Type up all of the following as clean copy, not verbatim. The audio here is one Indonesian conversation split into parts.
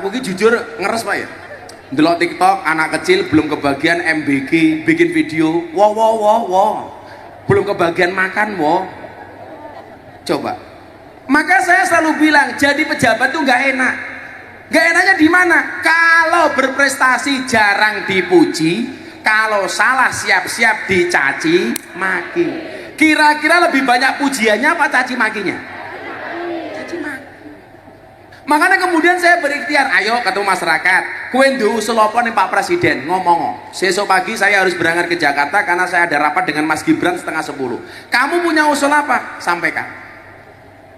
Aku ki jujur ngeres Pak ya. Ndelok TikTok anak kecil belum kebagian MBG bikin video. Wow. Belum kebagian makan, Coba. Maka saya selalu bilang jadi pejabat tuh nggak enak. Nggak enaknya di mana? Kalau berprestasi jarang dipuji, kalau salah siap-siap dicaci maki. Kira-kira lebih banyak pujiannya apa caci makinya? Caci maki. Makanya kemudian saya berikhtiar, ayo ketemu masyarakat, kue usul apa nih Pak Presiden, ngomong. Besok pagi saya harus berangkat ke Jakarta karena saya ada rapat dengan Mas Gibran setengah 10. Kamu punya usul apa? Sampaikan.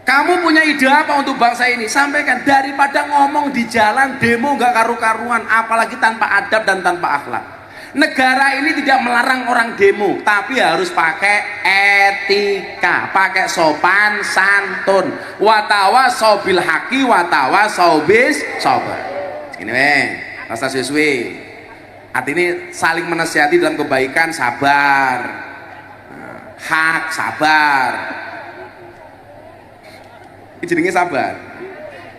Kamu punya ide apa untuk bangsa ini? Sampaikan. Daripada ngomong di jalan, demo nggak karu-karuan, apalagi tanpa adab dan tanpa akhlak. Negara ini tidak melarang orang demo, tapi harus pakai etika, pakai sopan santun. Watawasau bil haqi watawasau bis sabr. Ini rasa sesuai. Artinya saling menasihati dalam kebaikan, sabar. Hak, sabar. Ini jenenge sabar.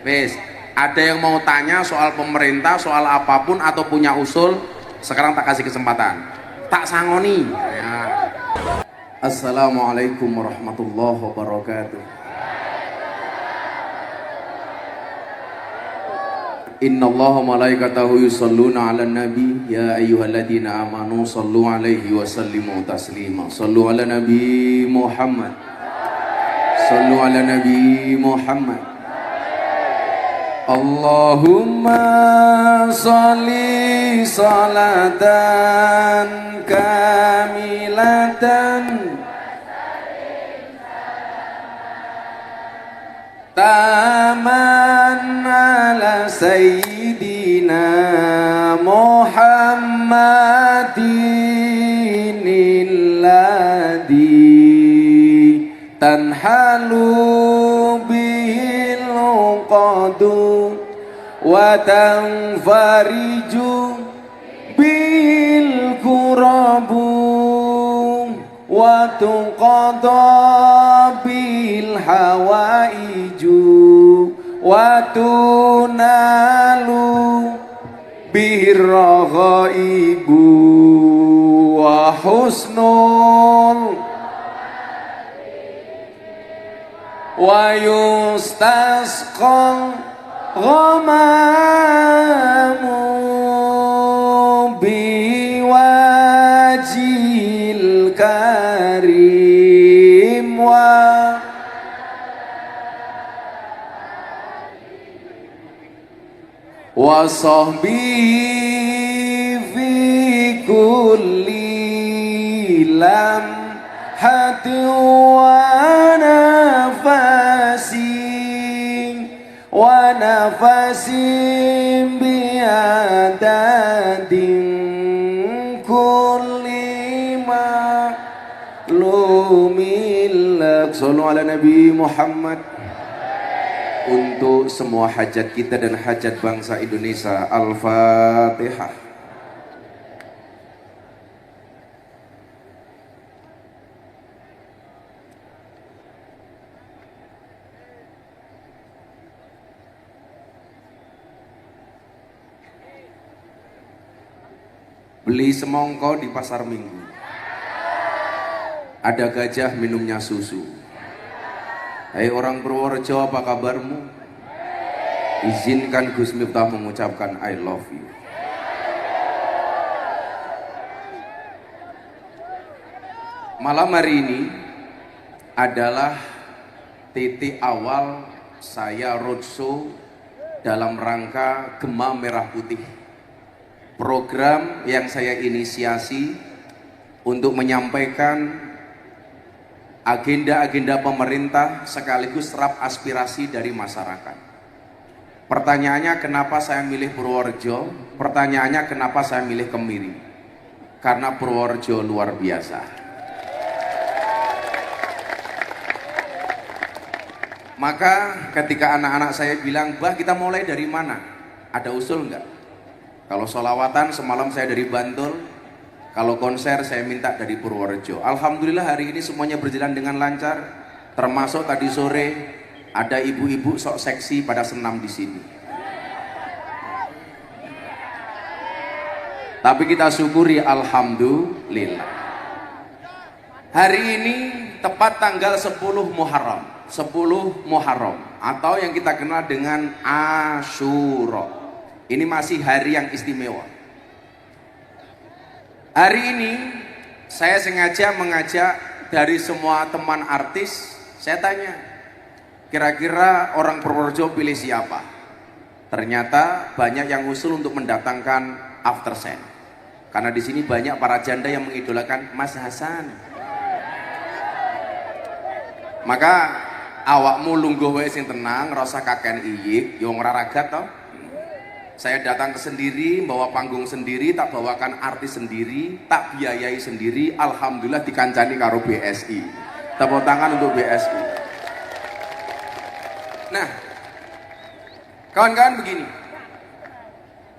Wes, ada yang mau tanya soal pemerintah, soal apapun atau punya usul, sekarang tak kasih kesempatan. Tak sangoni. Ya. Assalamualaikum warahmatullahi wabarakatuh. Innallaha malaikatahu yusholluna 'alan nabi ya ayyuhalladzina amanu shallu 'alaihi wa sallimu taslima. Shallu 'ala nabi Muhammad. Shallu 'ala nabi Muhammad. Allahumma sholli salatan kamilatan taman ala sayyidina Muhammadin alladhi tanhalu bil uqadu wa tanfariju bil kurabu wa tuqada bil hawaiju wa tunalu bir raghaibu wa husnul wa yustasqal ghamamu biwajil karim wa sahbihi fi kulli lamhatin wa nafasin wa nafasin biadadin kulli ma'lumilak. Sallu ala Nabi Muhammad. Untuk semua hajat kita dan hajat bangsa Indonesia, Al-Fatihah. Beli semongko di pasar Minggu, ada gajah minumnya susu. Hai orang Purworejo, apa kabarmu? Izinkan Gus Miftah mengucapkan I love you. Malam hari ini adalah titik awal saya roadshow dalam rangka Gema Merah Putih, program yang saya inisiasi untuk menyampaikan agenda-agenda pemerintah sekaligus serap aspirasi dari masyarakat. Pertanyaannya kenapa saya milih Purworejo? Pertanyaannya kenapa saya milih Kemiri? Karena Purworejo luar biasa. Maka ketika anak-anak saya bilang, "Bah, kita mulai dari mana? Ada usul enggak?" Kalau sholawatan semalam saya dari Bantul, kalau konser saya minta dari Purworejo. Alhamdulillah hari ini semuanya berjalan dengan lancar. Termasuk tadi sore ada ibu-ibu sok seksi pada senam di sini. Tapi kita syukuri alhamdulillah. Hari ini tepat tanggal 10 Muharram. 10 Muharram atau yang kita kenal dengan Asyura. Ini masih hari yang istimewa. Hari ini saya sengaja mengajak dari semua teman artis. Saya tanya, kira-kira orang Purworejo pilih siapa? Ternyata banyak yang usul untuk mendatangkan After Sen. Karena di sini banyak para janda yang mengidolakan Mas Hasan. Maka awakmu lungguh wae sing tenang, rasa kaken iyik, yo ora ragat toh. Saya datang ke sendiri, bawa panggung sendiri, tak bawakan artis sendiri, tak biayai sendiri. Alhamdulillah dikancani karo BSI. Tepuk tangan untuk BSI. Nah, kawan-kawan begini,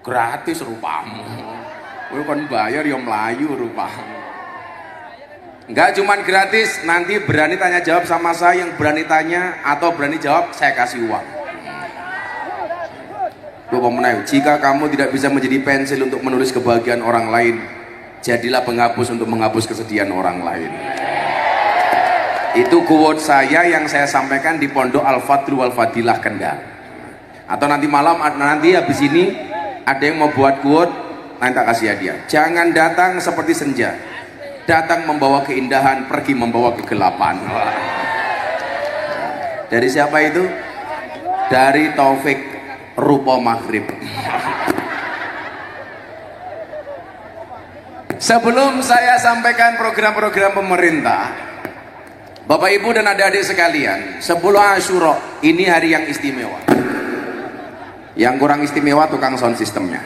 gratis rupamu. Kowe kon bayar ya melayu rupamu. Enggak cuman gratis, nanti berani tanya jawab sama saya, yang berani tanya atau berani jawab saya kasih uang. Jika kamu tidak bisa menjadi pensil untuk menulis kebahagiaan orang lain, jadilah penghapus untuk menghapus kesedihan orang lain. Itu quote saya yang saya sampaikan di Pondok Al-Fadlu Wal Fadilah Kendal. Atau nanti malam, nanti habis ini ada yang mau buat quote, nanti tak kasih hadiah. Jangan datang seperti senja, datang membawa keindahan, pergi membawa kegelapan. Dari siapa itu? Dari Taufik Rupa Maghrib. Sebelum saya sampaikan program-program pemerintah, Bapak Ibu dan adik-adik sekalian, 10 Asyura ini hari yang istimewa. Yang kurang istimewa tukang sound systemnya.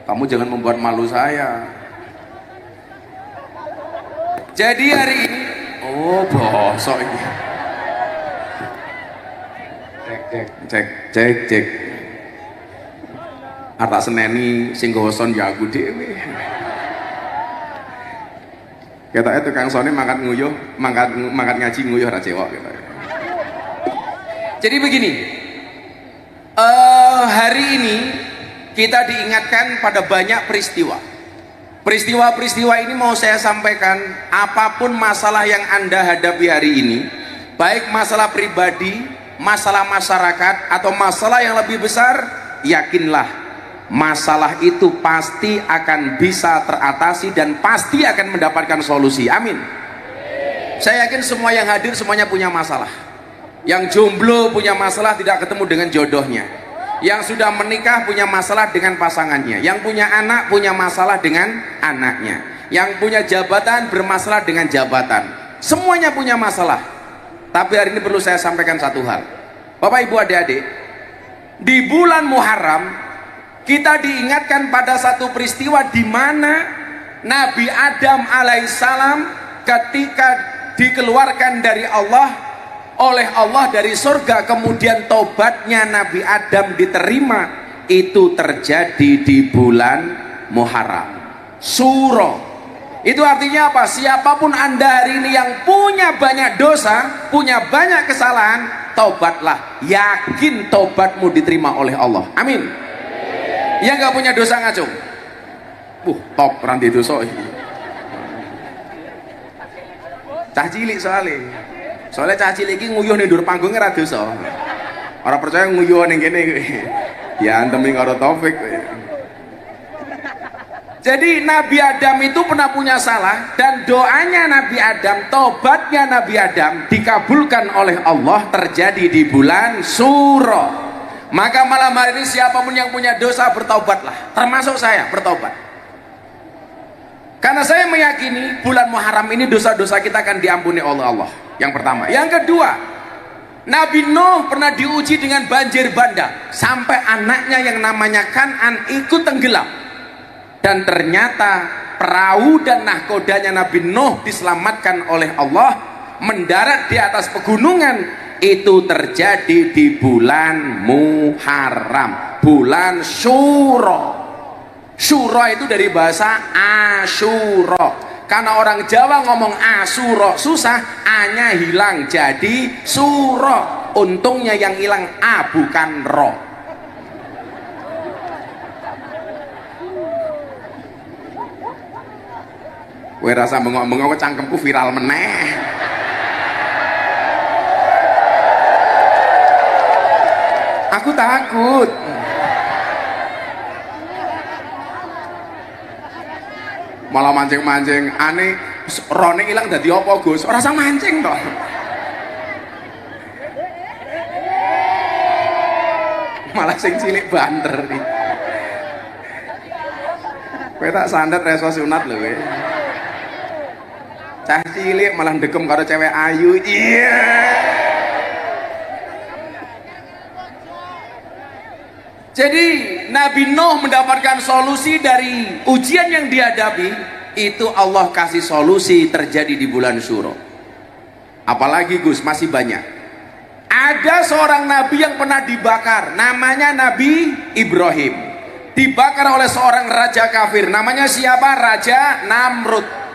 Kamu jangan membuat malu saya. Jadi hari ini, oh bosok ini. Cek. Arta seneni sing gawa son ya aku dhewe. Ketoke tukang sone mangkat nguyuh, mangkat ngaji nguyuh ora cewek gitu. Jadi begini. Hari ini kita diingatkan pada banyak peristiwa. Peristiwa-peristiwa ini mau saya sampaikan, apapun masalah yang Anda hadapi hari ini, baik masalah pribadi, masalah masyarakat, atau masalah yang lebih besar, yakinlah masalah itu pasti akan bisa teratasi dan pasti akan mendapatkan solusi. Amin. Saya yakin semua yang hadir semuanya punya masalah. Yang jomblo punya masalah tidak ketemu dengan jodohnya. Yang sudah menikah punya masalah dengan pasangannya. Yang punya anak punya masalah dengan anaknya. Yang punya jabatan bermasalah dengan jabatan. Semuanya punya masalah. Tapi hari ini perlu saya sampaikan satu hal. Bapak Ibu adik-adik, di bulan Muharram kita diingatkan pada satu peristiwa di mana Nabi Adam alaihissalam ketika dikeluarkan dari oleh Allah dari surga, kemudian tobatnya Nabi Adam diterima, itu terjadi di bulan Muharram. Suro. Itu artinya apa? Siapapun Anda hari ini yang punya banyak dosa, punya banyak kesalahan, tobatlah. Yakin tobatmu diterima oleh Allah. Amin. Yang gak punya dosa ngacung. Top ranti dosa. Cah cilik soalnya cah cilik ini nguyuh ning ndur panggung ora dosa. Ora percaya nguyuh ning kene. Diantemi karo Taufik. Jadi Nabi Adam itu pernah punya salah, dan doanya Nabi Adam, tobatnya Nabi Adam dikabulkan oleh Allah, terjadi di bulan Suro. Maka malam hari ini siapapun yang punya dosa bertaubatlah, termasuk saya bertaubat. Karena saya meyakini bulan Muharram ini dosa-dosa kita akan diampuni oleh Allah. Yang pertama. Yang kedua, Nabi Nuh pernah diuji dengan banjir bandang sampai anaknya yang namanya Kan'an ikut tenggelam. Dan ternyata perahu dan nahkodanya Nabi Nuh diselamatkan oleh Allah, mendarat di atas pegunungan. Itu terjadi di bulan Muharram, bulan Syuro. Syuro itu dari bahasa Asyura. Karena orang Jawa ngomong Asyura susah, A-nya hilang jadi Suro. Untungnya yang hilang A bukan Ro. Kowe rasa bengok-bengok cangkemku viral meneh. Aku takut. Malah mancing-mancing, aneh rone ilang dadi apa Gus? Ora usah mancing toh. Malah sing cilik banter nih. Kowe tak sandet reso sunat lho kowe. Cah cilik malah ndekem karo cewek ayu. Iya. Jadi Nabi Nuh mendapatkan solusi dari ujian yang dihadapi, itu Allah kasih solusi terjadi di bulan Syuro. Apalagi Gus, masih banyak. Ada seorang nabi yang pernah dibakar, namanya Nabi Ibrahim. Dibakar oleh seorang raja kafir, namanya siapa? Raja Namrud.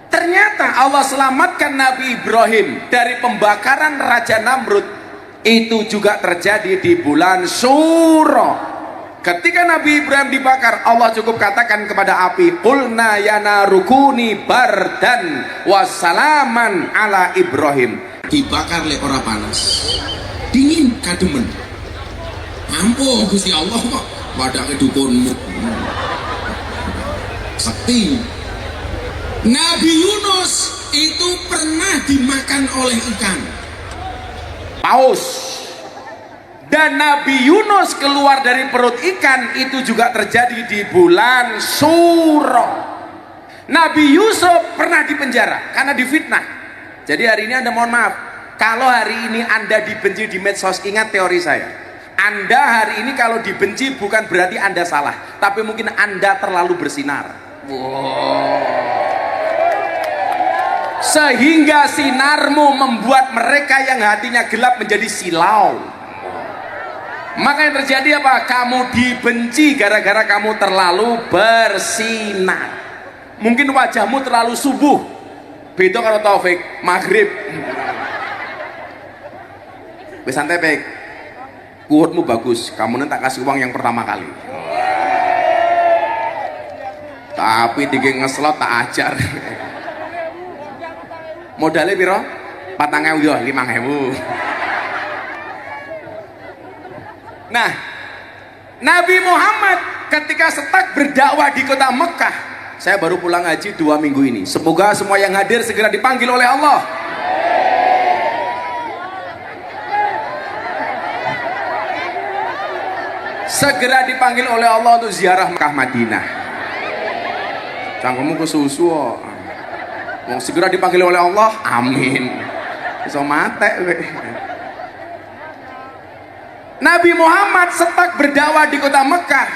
Ternyata Allah selamatkan Nabi Ibrahim dari pembakaran Raja Namrud. Itu juga terjadi di bulan Syuro. Ketika Nabi Ibrahim dibakar, Allah cukup katakan kepada api, qulna ya narukuni bardan wassalaman ala Ibrahim. Dibakar le ora panas, dingin kademen. Ampun Gusti Allah kok pada kedukunmu sakti. Nabi Yunus itu pernah dimakan oleh ikan paus, dan Nabi Yunus keluar dari perut ikan itu juga terjadi di bulan Syuro. Nabi Yusuf pernah dipenjara karena difitnah. Jadi hari ini Anda mohon maaf, kalau hari ini Anda dibenci di medsos, ingat teori saya, Anda hari ini kalau dibenci bukan berarti Anda salah, tapi mungkin Anda terlalu bersinar. Sehingga sinarmu membuat mereka yang hatinya gelap menjadi silau. Maka yang terjadi apa? Kamu dibenci gara-gara kamu terlalu bersinar. Mungkin wajahmu terlalu subuh, beda kalau Taufik maghrib. Wes santai Pek, kuatmu bagus, kamu nanti tak kasih uang yang pertama kali. Tapi tinggi ngeslot tak ajar. Modalnya piro? 4.000 yo, 5.000. Nah, Nabi Muhammad ketika setak berdakwah di kota Mekah, saya baru pulang haji 2 minggu ini. Semoga semua yang hadir segera dipanggil oleh Allah. Segera dipanggil oleh Allah untuk ziarah Mekah Madinah. Cangkemmu kesusu. Mau segera dipanggil oleh Allah, amin. Bisa mate. Nabi Muhammad setak berdakwah di kota Mekah,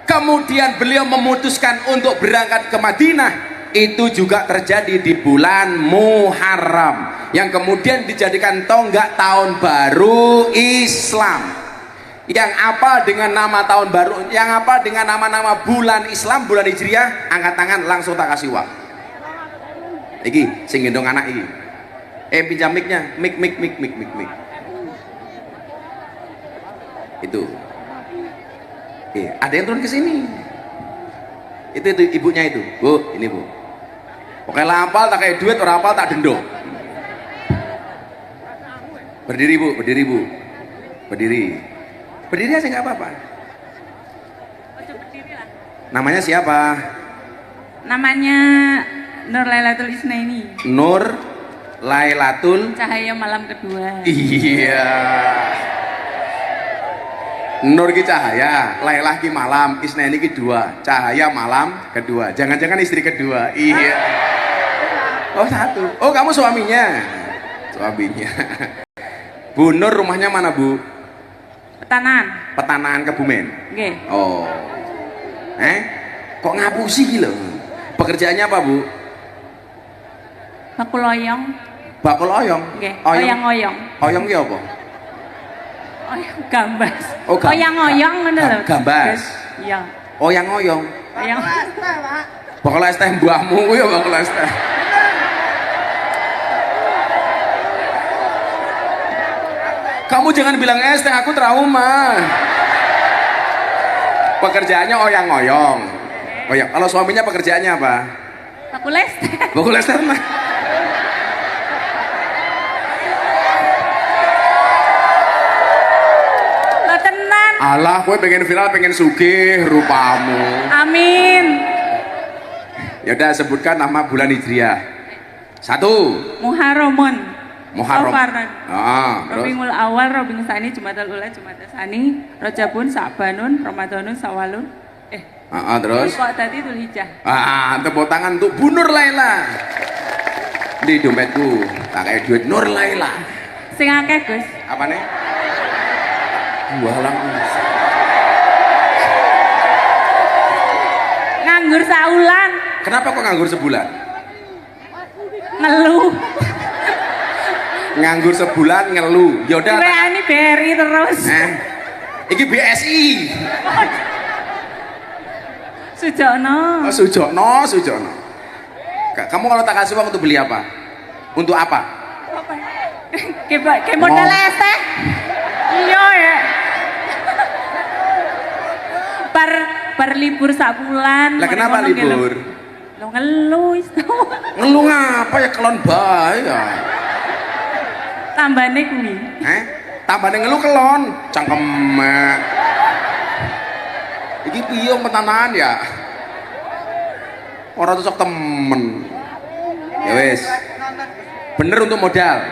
kemudian beliau memutuskan untuk berangkat ke Madinah. Itu juga terjadi di bulan Muharram, yang kemudian dijadikan tonggak tahun baru Islam. Yang apa dengan nama tahun baru, yang apa dengan nama-nama bulan Islam, bulan Hijriah, angkat tangan langsung tak kasih uang. Iki sing gendong anak iki. Pinjam mic-nya, mic. Itu. Ada yang turun ke sini. Itu ibunya itu. Bu, ini Bu. Pokoknya lampal tak kayak duit, orang apal tak dendo. Berdiri Bu, berdiri Bu. Berdiri. Berdiri aja nggak apa-apa. Namanya siapa? Namanya Nur Lailatul Isnaini. Nur Lailatul Cahaya malam kedua. Iya. Nur ki cahaya, Lailah ki malam, Isnaini ki 2. Cahaya malam kedua. Jangan-jangan istri kedua. Iya. Oh 1. Oh kamu suaminya. Suaminya. Bu Nur rumahnya mana Bu? Petanan. Petanaan Kebumen. Nggih. Oh. Kok ngapusi ki lho? Pekerjaannya apa Bu? Bakul oyong. Bakul oyong. Nggih. Oyong-oyong. Oyong ki apa? Oyong gambas. Oh, oyang-oyong ngono lho. Gambas. Iya. Oyang-oyong. Oyong. Bakul es teh mbahmu kuwi ya bakul es teh. Kamu jangan bilang es teh, aku trauma. Pekerjaannya oyang-oyong. Oyang. Kalau suaminya pekerjaannya apa? Aku lester. Baku Lester mah. Lah tenan. Alah, kowe pengen viral, pengen sugih rupamu. Amin. Ya udah sebutkan nama bulan Hijriah. 1. Muharramun. Muharram. Safaran. Terus Rabiul Awal, Rabiul Tsani, Jumadal Ula, Jumadal Tsani, Rajabun, Sa'banun, Ramadanun, Sawalun. Terus Kok tadi Dzulhijjah. tepuk tangan untuk Bu Nur Laila. Di dompetku tak kayak duit Nur Laila. Sing akeh, Gus. Apa nih? Walang. Nganggur saulan, Kenapa kok nganggur sebulan? ngeluh. Nganggur sebulan ngeluh. Ya udah. Ini BRI terus. Iki BSI. Sujono. Sujono. Kamu kalau tak kasih uang untuk beli apa? Untuk apa? Kayak modal estek. Iya ya. Bar libur sak bulan. Lah kenapa libur? Lo ngeluh itu. Ngeluh ngapa ya kelon bae ya. Tambahane kuwi. Tambahane ngeluh kelon, cangkemek. Iki piye petanahan ya? Ora cocok temen. Ya wis. Bener untuk modal.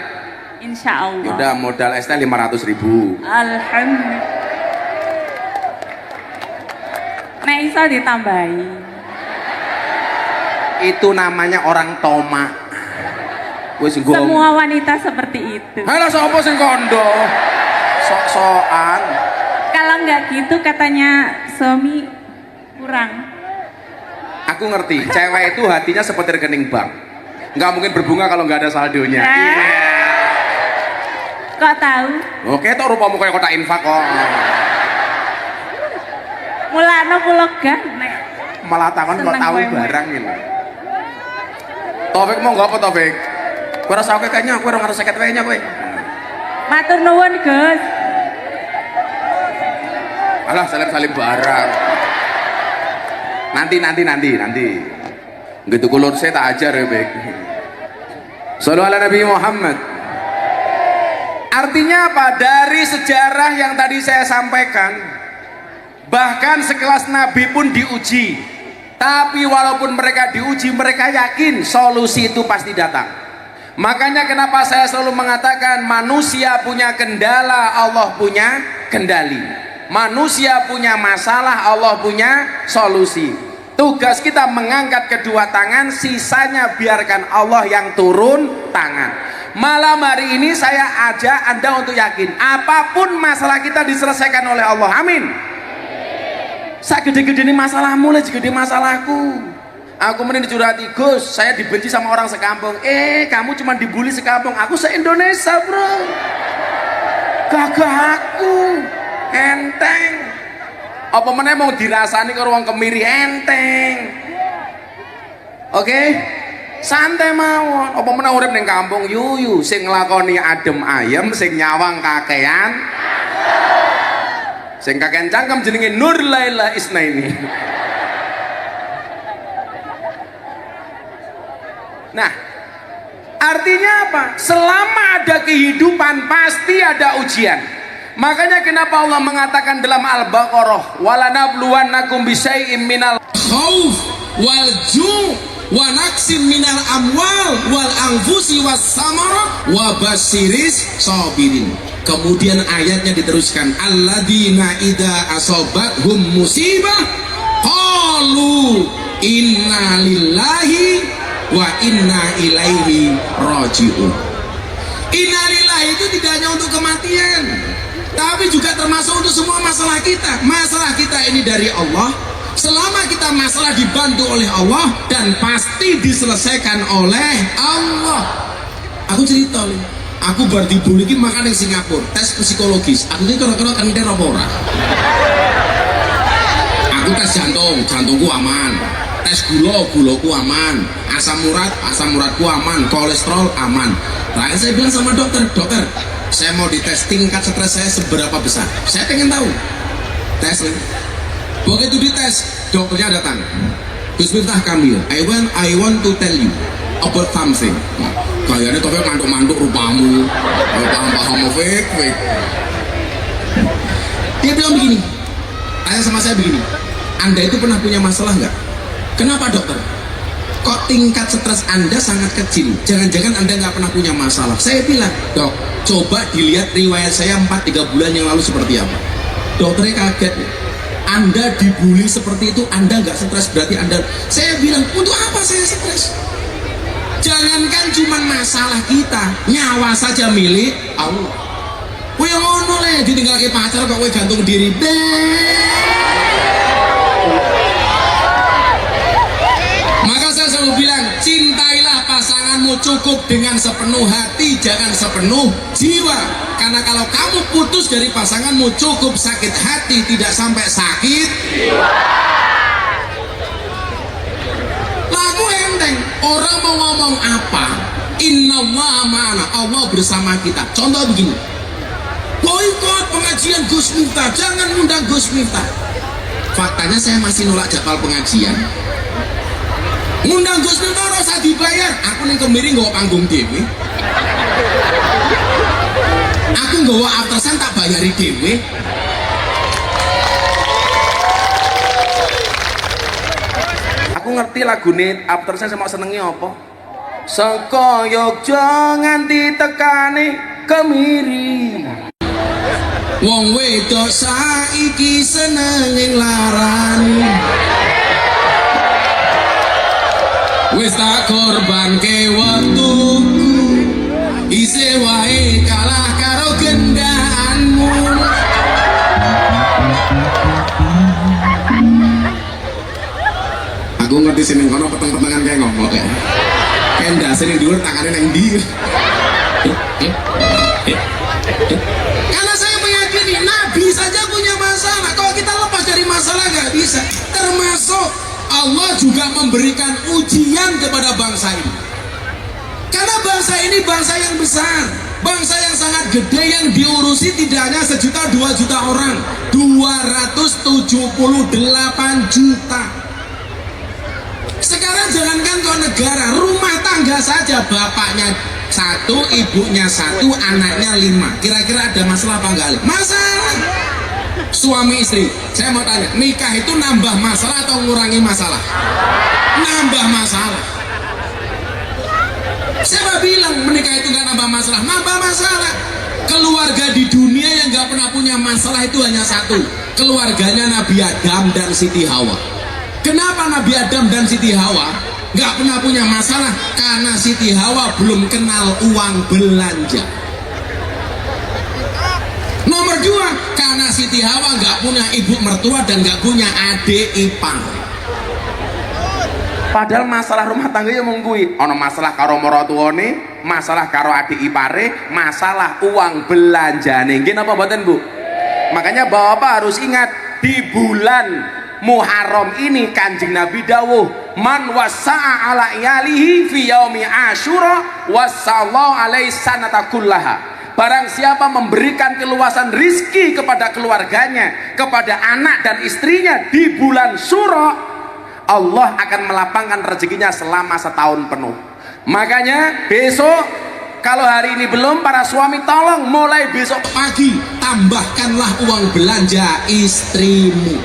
Insya Allah. Udah modal ST 500.000. Alhamdulillah. Nek iso ditambahi. Itu namanya orang toma. Wis nggo. Semua wanita seperti itu. Halah sapa sing kondo? Sok-sokan. Kalau nggak gitu katanya suami kurang. Aku ngerti, cewek itu hatinya seperti rekening bank. Nggak mungkin berbunga kalau nggak ada saldonya. Kok tahu? Oke, toh rupamu kayak kotak infak kok. Mulane kula gah nek Malah takon kok Seneng tahu kowe, Mbak. barang ini. Taufik mau nggak apa Taufik? Kowe rasa oke kayaknya kowe ora ngarep 50 wae nya kowe. matur nuwun, Gus. Alah salim-salim barang. Nanti. Gitu kulur saya tak ajar ya, Bek. Sallu ala Nabi Muhammad. Artinya apa? Dari sejarah yang tadi saya sampaikan, bahkan sekelas Nabi pun diuji. Tapi walaupun mereka diuji, mereka yakin solusi itu pasti datang. Makanya kenapa saya selalu mengatakan manusia punya kendala, Allah punya kendali. Manusia punya masalah, Allah punya solusi. Tugas kita mengangkat kedua tangan, sisanya biarkan Allah yang turun tangan. Malam hari ini saya ajak Anda untuk yakin, apapun masalah kita diselesaikan oleh Allah. Amin. Segede-gede ini masalahmu, segede masalahku. Aku mending dicurhati, Gus, saya dibenci sama orang sekampung. Kamu cuma dibully sekampung, aku se-Indonesia, bro. Gagah aku. Enteng. Apa meneh mau dirasani karo wong kemiri enteng. Oke? Santai mawon. Apa meneh urip ning kampung yuyu sing nglakoni adem ayem, sing nyawang kakean. Sing kakean cangkem jenenge Nur Laila Isnaini. Nah, artinya apa? Selama ada kehidupan pasti ada ujian. Makanya kenapa Allah mengatakan dalam Al-Baqarah, walanabluwannakum bisyai'im minal khauf wal ju' wa naqsim minal amwal wal anfusi was samara wa basyiris sabirin. Kemudian ayatnya diteruskan, alladzina idza asabathum musibah qalu inna lillahi wa inna ilaihi raji'un. Inna lillahi itu tidak hanya untuk kematian, tapi juga termasuk untuk semua masalah kita. Masalah kita ini dari Allah. Selama kita masalah dibantu oleh Allah dan pasti diselesaikan oleh Allah. Aku cerita nih, aku baru dibully makan di Singapura, tes psikologis. Aku ini kira-kira kan dia apa ora? Aku tes jantung, jantungku aman. Tes gulaku aman. Asam uratku aman. Kolesterol aman. Lalu saya bilang sama dokter, saya mau dites tingkat stres saya seberapa besar. Saya pengen tahu. Tes nih. Begitu dites, dokternya datang. Gus Miftah Kamil, I want to tell you about something. Kayaknya Taufik mantuk-mantuk rupamu, paham-paham fake. Dia bilang begini, tanya sama saya begini, Anda itu pernah punya masalah nggak? Kenapa dokter? Kok tingkat stres Anda sangat kecil? Jangan-jangan Anda nggak pernah punya masalah. Saya bilang, dok, coba dilihat riwayat saya 4-3 bulan yang lalu seperti apa. Dokternya kaget. Anda dibully seperti itu, Anda nggak stres, berarti Anda. Saya bilang, untuk apa saya stres? Jangankan cuma masalah kita, nyawa saja milik Allah. Kowe ngono le, ditinggalke pacar kok kowe gantung diri. Maka saya selalu bilang, cintailah pasanganmu cukup dengan sepenuh hati, jangan sepenuh jiwa. Karena kalau kamu putus dari pasanganmu cukup sakit hati, tidak sampai sakit jiwa. Lagu enteng, orang mau ngomong apa, innallaha ma'ana, Allah bersama kita. Contoh begini, boikot pengajian Gus Miftah, jangan undang Gus Miftah. Faktanya saya masih nolak jadwal pengajian. Ngundang Gus Miftah ora usah dibayar. Aku ning kemiri nggawa panggung dhewe. Aku nggawa aftersan tak bayari dhewe. Aku ngerti lagune aftersan saya mau senengi apa? Saka Yogya nganti tekane kemiri. Wong wedok saiki seneng ing larani. Wis tak korbanke wektuku, isih wae kalah karo gendaanmu. Aku ngerti sini kono peteng-petengan kayak ngomong kayak ndase ning dhuwur tangane nang ndi. Karena saya meyakini Nabi saja punya masalah. Kalau kita lepas dari masalah nggak bisa. Termasuk Allah juga memberikan ujian kepada bangsa ini. Karena bangsa ini bangsa yang besar, bangsa yang sangat gede, yang diurusi tidak hanya 1 juta 2 juta orang, 278 juta. Sekarang jangankan kau negara, rumah tangga saja, bapaknya 1, ibunya 1, anaknya 5. Kira-kira ada masalah apa enggak? Masalah. Suami istri, saya mau tanya, nikah itu nambah masalah atau ngurangi masalah? Nambah masalah. Siapa bilang menikah itu nggak nambah masalah? Nambah masalah. Keluarga di dunia yang nggak pernah punya masalah itu hanya satu, keluarganya Nabi Adam dan Siti Hawa. Kenapa Nabi Adam dan Siti Hawa nggak pernah punya masalah? Karena Siti Hawa belum kenal uang belanja. Nomor 2, karena Siti Hawa nggak punya ibu mertua dan nggak punya adik ipar. Padahal masalah rumah tangga yang menggui, ono masalah karo maratuwane, masalah karo adik ipare, masalah uang belanjane. Nggih napa mboten, Bu? Makanya Bapak harus ingat, di bulan Muharram ini Kanjeng Nabi dawuh, man wasa'a ala iyalihi fi yaumi Asyura wasallahu alaihi sanata kullaha. Barang siapa memberikan keluasan rizki kepada keluarganya, kepada anak dan istrinya di bulan Syura, Allah akan melapangkan rezekinya selama setahun penuh. Makanya besok, kalau hari ini belum, para suami tolong mulai besok pagi tambahkanlah uang belanja istrimu.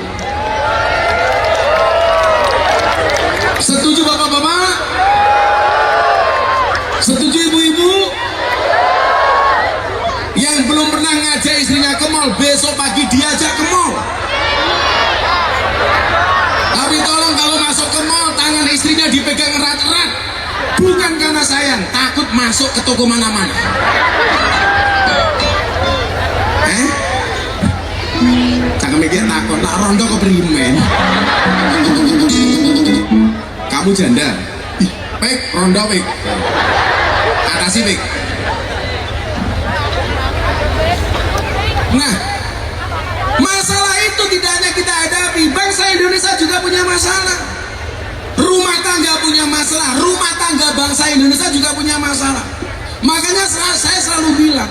Setuju bapak-bapak? Setuju ibu-ibu? Yang belum pernah ngajak istrinya ke mall, besok pagi diajak ke mall. Tapi tolong kalau masuk ke mall, tangan istrinya dipegang erat-erat. Bukan karena sayang, takut masuk ke toko mana-mana. Jangan mikir takut, nak rondo ke primen. Kamu janda? Pek, rondo pek. Atasi pek. Nah, masalah itu tidak hanya kita hadapi, bangsa Indonesia juga punya masalah. Rumah tangga punya masalah, rumah tangga bangsa Indonesia juga punya masalah. Makanya saya selalu bilang,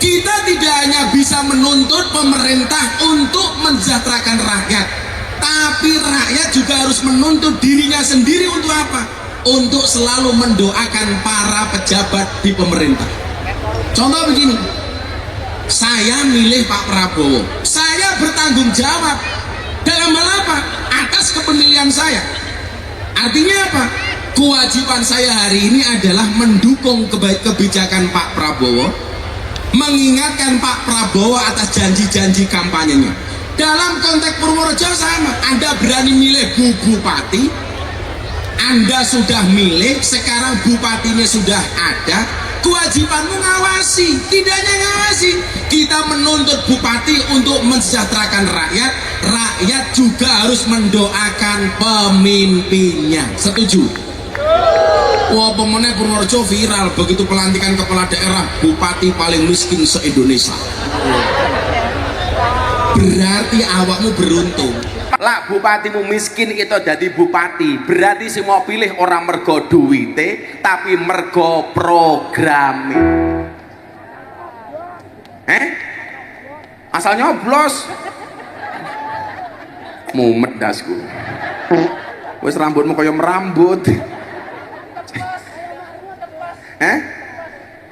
kita tidak hanya bisa menuntut pemerintah untuk mensejahterakan rakyat, tapi rakyat juga harus menuntut dirinya sendiri untuk apa? Untuk selalu mendoakan para pejabat di pemerintah. Contoh begini, saya milih Pak Prabowo, saya bertanggung jawab dalam hal apa? Atas kepemilian saya. Artinya apa? Kewajiban saya hari ini adalah mendukung kebijakan Pak Prabowo, mengingatkan Pak Prabowo atas janji-janji kampanyenya. Dalam konteks Purworejo sama, Anda berani milih Bu Bupati, Anda sudah milih, sekarang bupatinya sudah ada, kewajibanmu ngawasi, tidak hanya ngawasi, kita menuntut bupati untuk mensejahterakan rakyat, rakyat juga harus mendoakan pemimpinnya. Setuju? Wah, pemenang Purworejo viral begitu pelantikan kepala daerah bupati paling miskin se-Indonesia. Berarti awakmu beruntung. Lah bupatimu miskin itu jadi bupati, berarti semua pilih orang mergo duwite tapi mergo programe. Asal nyoblos. Mumet dasku. Wis rambutmu kaya merambut.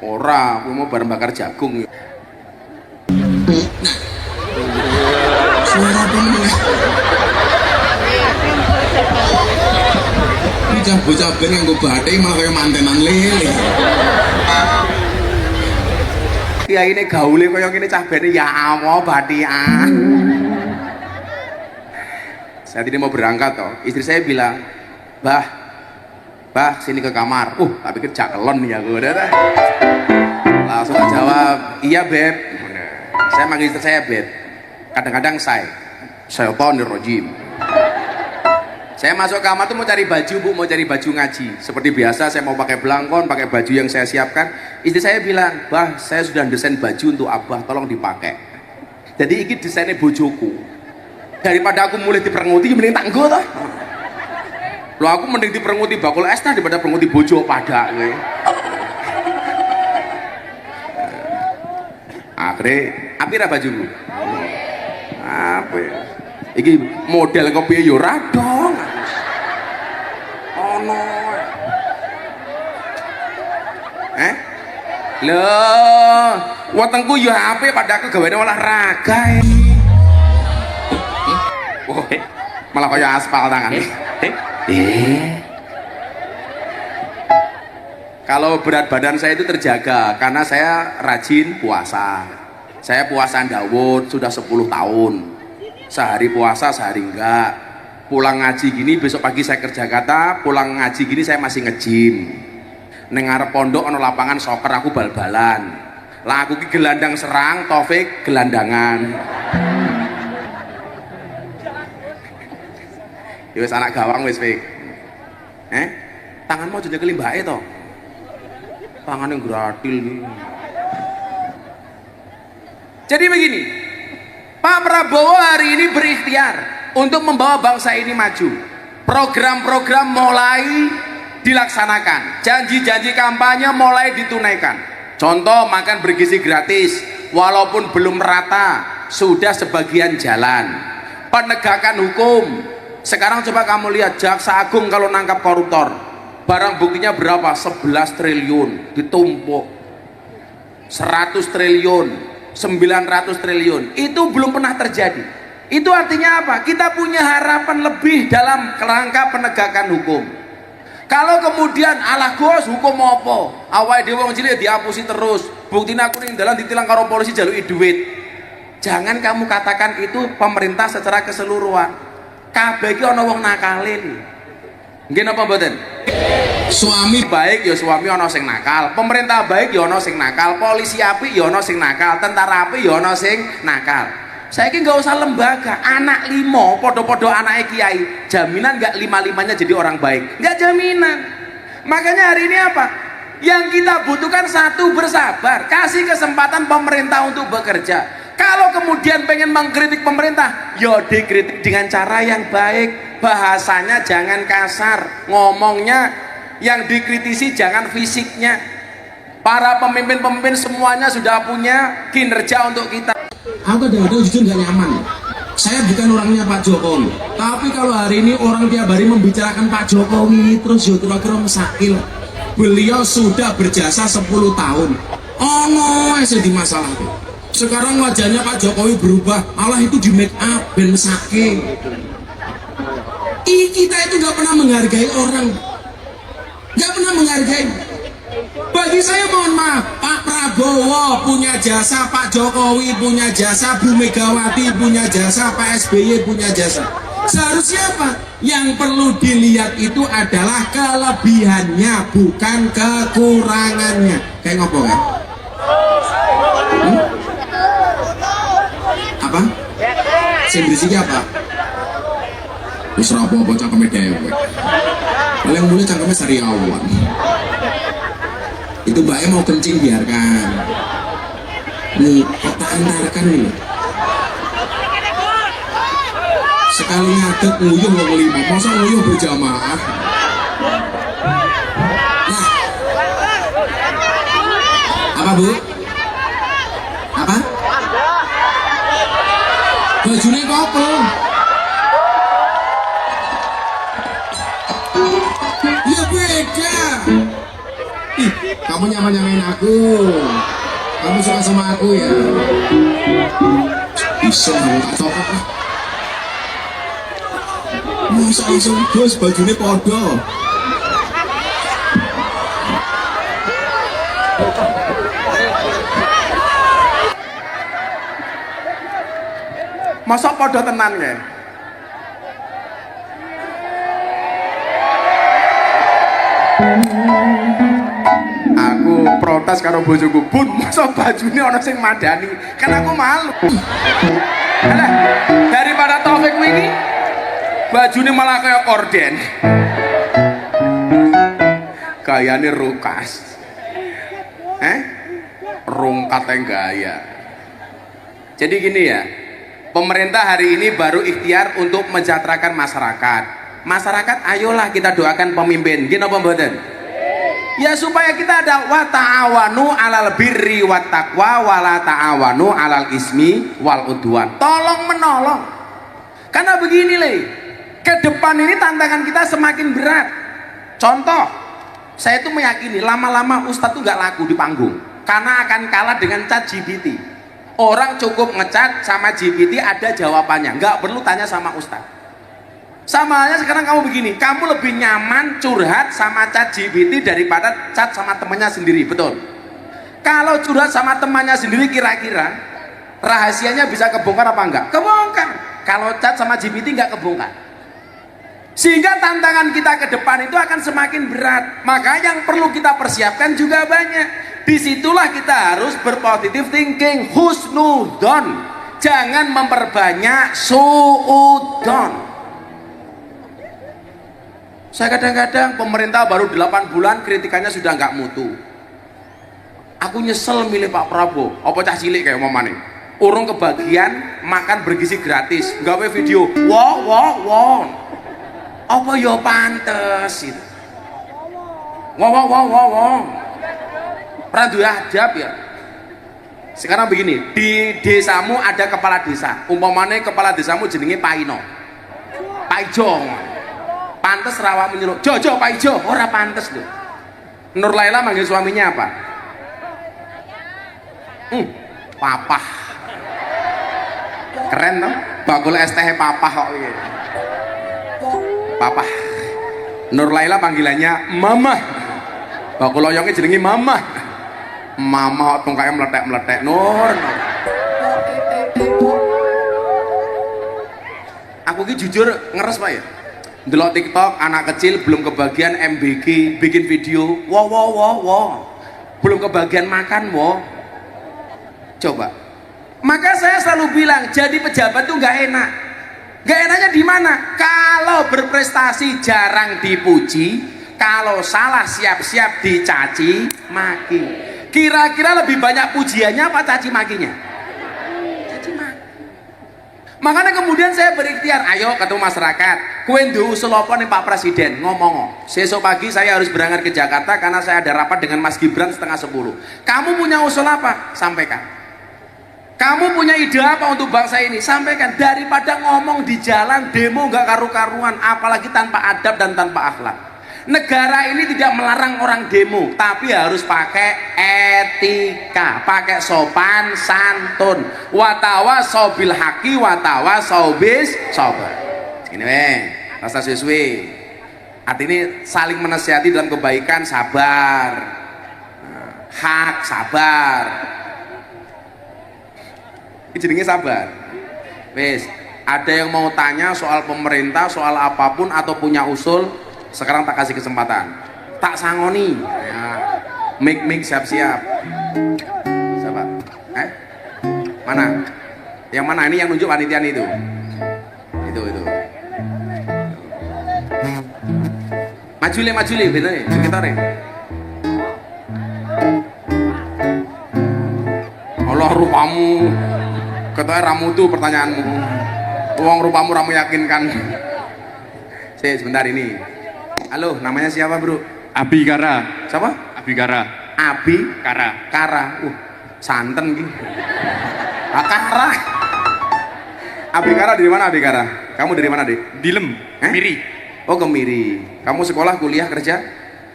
Ora, aku mau bareng bakar jagung. Nah, suara pemenang. Bocah-bocah ben yang gue batik malah kayak mantenan lele. Ya ini gaule kaya ngene cah bene ya Allah batian. Saat ini mau berangkat toh, istri saya bilang, Bah, sini ke kamar. Tak pikir cakelon ya gue udah. Langsung jawab, iya beb. Saya manggil istri saya beb. Kadang-kadang saya tonir rojim. Saya masuk kamar tuh mau cari baju bu, mau cari baju ngaji. Seperti biasa saya mau pakai belangkon, pakai baju yang saya siapkan. Istri saya bilang, bah saya sudah desain baju untuk abah, tolong dipakai. Jadi ini desainnya bojoku. Daripada aku mulai diperenguti, mending tangguh toh. Loh aku mending diperenguti bakul es daripada perenguti bojo pada. Akhirnya, apira bajuku? Apa ya? Iki model kopi yo radong. Ono. Loh, wetengku yo apik padahal kegaweane olahraga. Malah kaya aspal tangan. Kalau berat badan saya itu terjaga karena saya rajin puasa. Saya puasa Dawud sudah 10 tahun. Sehari puasa, sehari enggak. Pulang ngaji gini, besok pagi saya kerja kata, pulang ngaji gini saya masih nge-gym. Neng ngarep pondok ono lapangan soccer aku bal-balan. Lah aku ki gelandang serang, Taufik gelandangan. Ya wis anak gawang wis Fik. Tanganmu aja nyekeli mbake to. Tangannya gratil nih. Jadi begini, Pak Prabowo hari ini berikhtiar untuk membawa bangsa ini maju. Program-program mulai dilaksanakan, janji-janji kampanye mulai ditunaikan. Contoh makan bergizi gratis, walaupun belum rata, sudah sebagian jalan. Penegakan hukum, sekarang coba kamu lihat Jaksa Agung kalau nangkap koruptor, barang buktinya berapa? 11 triliun ditumpuk, 100 triliun, 900 triliun, itu belum pernah terjadi. Itu artinya apa? Kita punya harapan lebih dalam kerangka penegakan hukum. Kalau kemudian alah gos hukum apa? Awake dhewe wong cilik diapusi terus. Buktinya aku ning dalan ditilang karo polisi jaluki duit. Jangan kamu katakan itu pemerintah secara keseluruhan. Kabeh iki ana wong nakalin. Nggih napa mboten? Suami Baik ya suami ana sing nakal, pemerintah baik ya ana sing nakal, polisi apik ya ana sing nakal, tentara apik ya ana sing nakal. Saiki nggak usah lembaga, anak 5 podo-podo anake kiai, jaminan nggak 5-5-nya jadi orang baik? Nggak jaminan. Makanya hari ini apa? Yang kita butuhkan satu, bersabar, kasih kesempatan pemerintah untuk bekerja. Kalau kemudian pengen mengkritik pemerintah, ya dikritik dengan cara yang baik, bahasanya jangan kasar, ngomongnya yang dikritisi jangan fisiknya. Para pemimpin-pemimpin semuanya sudah punya kinerja untuk kita. aku kadang-kadang jujur gak nyaman. Saya bukan orangnya Pak Jokowi, tapi kalau hari ini orang tiap hari membicarakan Pak Jokowi terus yo kira-kira mesakil. Beliau sudah berjasa 10 tahun. Oh no, saya di masalah itu. Sekarang wajahnya Pak Jokowi berubah, malah itu di make up ben mesakil. Kita itu nggak pernah menghargai orang, nggak pernah menghargai. Bagi saya mohon maaf, Pak Prabowo punya jasa, Pak Jokowi punya jasa, Bu Megawati punya jasa, Pak SBY punya jasa. Seharusnya apa? Yang perlu dilihat itu adalah kelebihannya, bukan kekurangannya. Kayak ngopo kan? Apa? Sendiri apa? Wis apa-apa cangkeme dhewe. Paling mulai cangkeme sariawan. Itu mbaknya mau kencing biarkan. Nih, kota antarkan nih. Sekali ngadeg nguyuh wong lima, masa nguyuh berjamaah. Nah, apa Bu? Apa? Bajunya kopel. Ya beda. Ih, kamu nyaman-nyamain aku. Kamu suka sama aku ya? Bisa tak cocok lah. Masa langsung bos bajunya podo. Masa podo tenan ya? Aku protes karo bojoku, Bun, masa bajunya orang sing madani, kan aku malu. Alah, daripada Taufik ini bajunya malah kayak korden, gayanya rukas, rungkat yang gaya. Jadi gini ya, pemerintah hari ini baru ikhtiar untuk mensejahterakan masyarakat. Masyarakat, ayolah kita doakan pemimpin, gini apa mboten? Ya supaya kita ada wa ta'awanu 'alal birri wat taqwa wa la ta'awanu 'alal ismi wal udwan. Tolong menolong. Karena begini Le, ke depan ini tantangan kita semakin berat. Contoh, saya itu meyakini lama-lama Ustadz tuh gak laku di panggung karena akan kalah dengan Chat GPT. Orang cukup ngecat sama GPT ada jawabannya, nggak perlu tanya sama Ustadz. Sama aja sekarang kamu begini, kamu lebih nyaman curhat sama Chat GPT daripada chat sama temannya sendiri, betul? Kalau curhat sama temannya sendiri kira-kira rahasianya bisa kebongkar apa enggak? Kebongkar. Kalau chat sama GPT enggak kebongkar. Sehingga tantangan kita ke depan itu akan semakin berat. Maka yang perlu kita persiapkan juga banyak. Disitulah kita harus berpositif thinking, husnudon. Jangan memperbanyak suudon. Saya kadang-kadang pemerintah baru 8 bulan kritikannya sudah nggak mutu. Aku nyesel milih Pak Prabowo. Apa cah cilik kayak mamane? Urung kebagian makan bergizi gratis, gawe video. Wow. Apa ya pantes itu? Wow. Pernah adab ya. Sekarang begini, di desamu ada kepala desa. Umpamane kepala desamu jenenge Paino. Paijong. Pantes rawa menyuruh, Jojo Pak Ijo, ora pantes loh. Nur Laila manggil suaminya apa? Papa. Keren dong, bakul es teh papa kok ini. Papa. Nur Laila panggilannya Mama. Bakul loyongnya jenengi Mama. Mama kok tungkake meletek-meletek. Nur. Aku ki jujur ngeres Pak ya. Delok TikTok anak kecil belum kebagian MBG bikin video, wow, belum kebagian makan, coba. Maka saya selalu bilang jadi pejabat tuh nggak enak. Nggak enaknya di mana? Kalau berprestasi jarang dipuji, kalau salah siap-siap dicaci maki. Kira-kira lebih banyak pujiannya apa caci makinya? Makanya kemudian saya berikhtiar, ayo ketemu masyarakat, kuen usul apa nih Pak Presiden, ngomong. Besok pagi saya harus berangkat ke Jakarta karena saya ada rapat dengan Mas Gibran 9:30. Kamu punya usul apa? Sampaikan. Kamu punya ide apa untuk bangsa ini? Sampaikan. Daripada ngomong di jalan, demo nggak karu-karuan, apalagi tanpa adab dan tanpa akhlak. Negara ini tidak melarang orang demo, tapi harus pakai etika, pakai sopan santun. Watawa sobil haki, watawa sobis sobat. Ini rasa sesuai. Artinya saling menasihati dalam kebaikan, sabar. Hak, sabar. Ini jenenge sabar. Wes, ada yang mau tanya soal pemerintah, soal apapun atau punya usul, sekarang tak kasih kesempatan. Tak sangoni. Ya. Mik siap-siap. Siapa? Mana? Yang mana? Ini yang nunjuk panitian itu. Itu. Maju le, bener nih, kita nih. Allah rupamu. Ketoknya ramu tuh pertanyaanmu. Uang rupamu ramu yakinkan. Sebentar ini. Halo, namanya siapa bro? Abi Kara. Siapa? Abi Kara. Abi Kara. Santen gitu. Kara. Abi Kara dari mana Abi Kara? Kamu dari mana dek? Dilem. Miri. Oh Kemiri. Kamu sekolah, kuliah, kerja?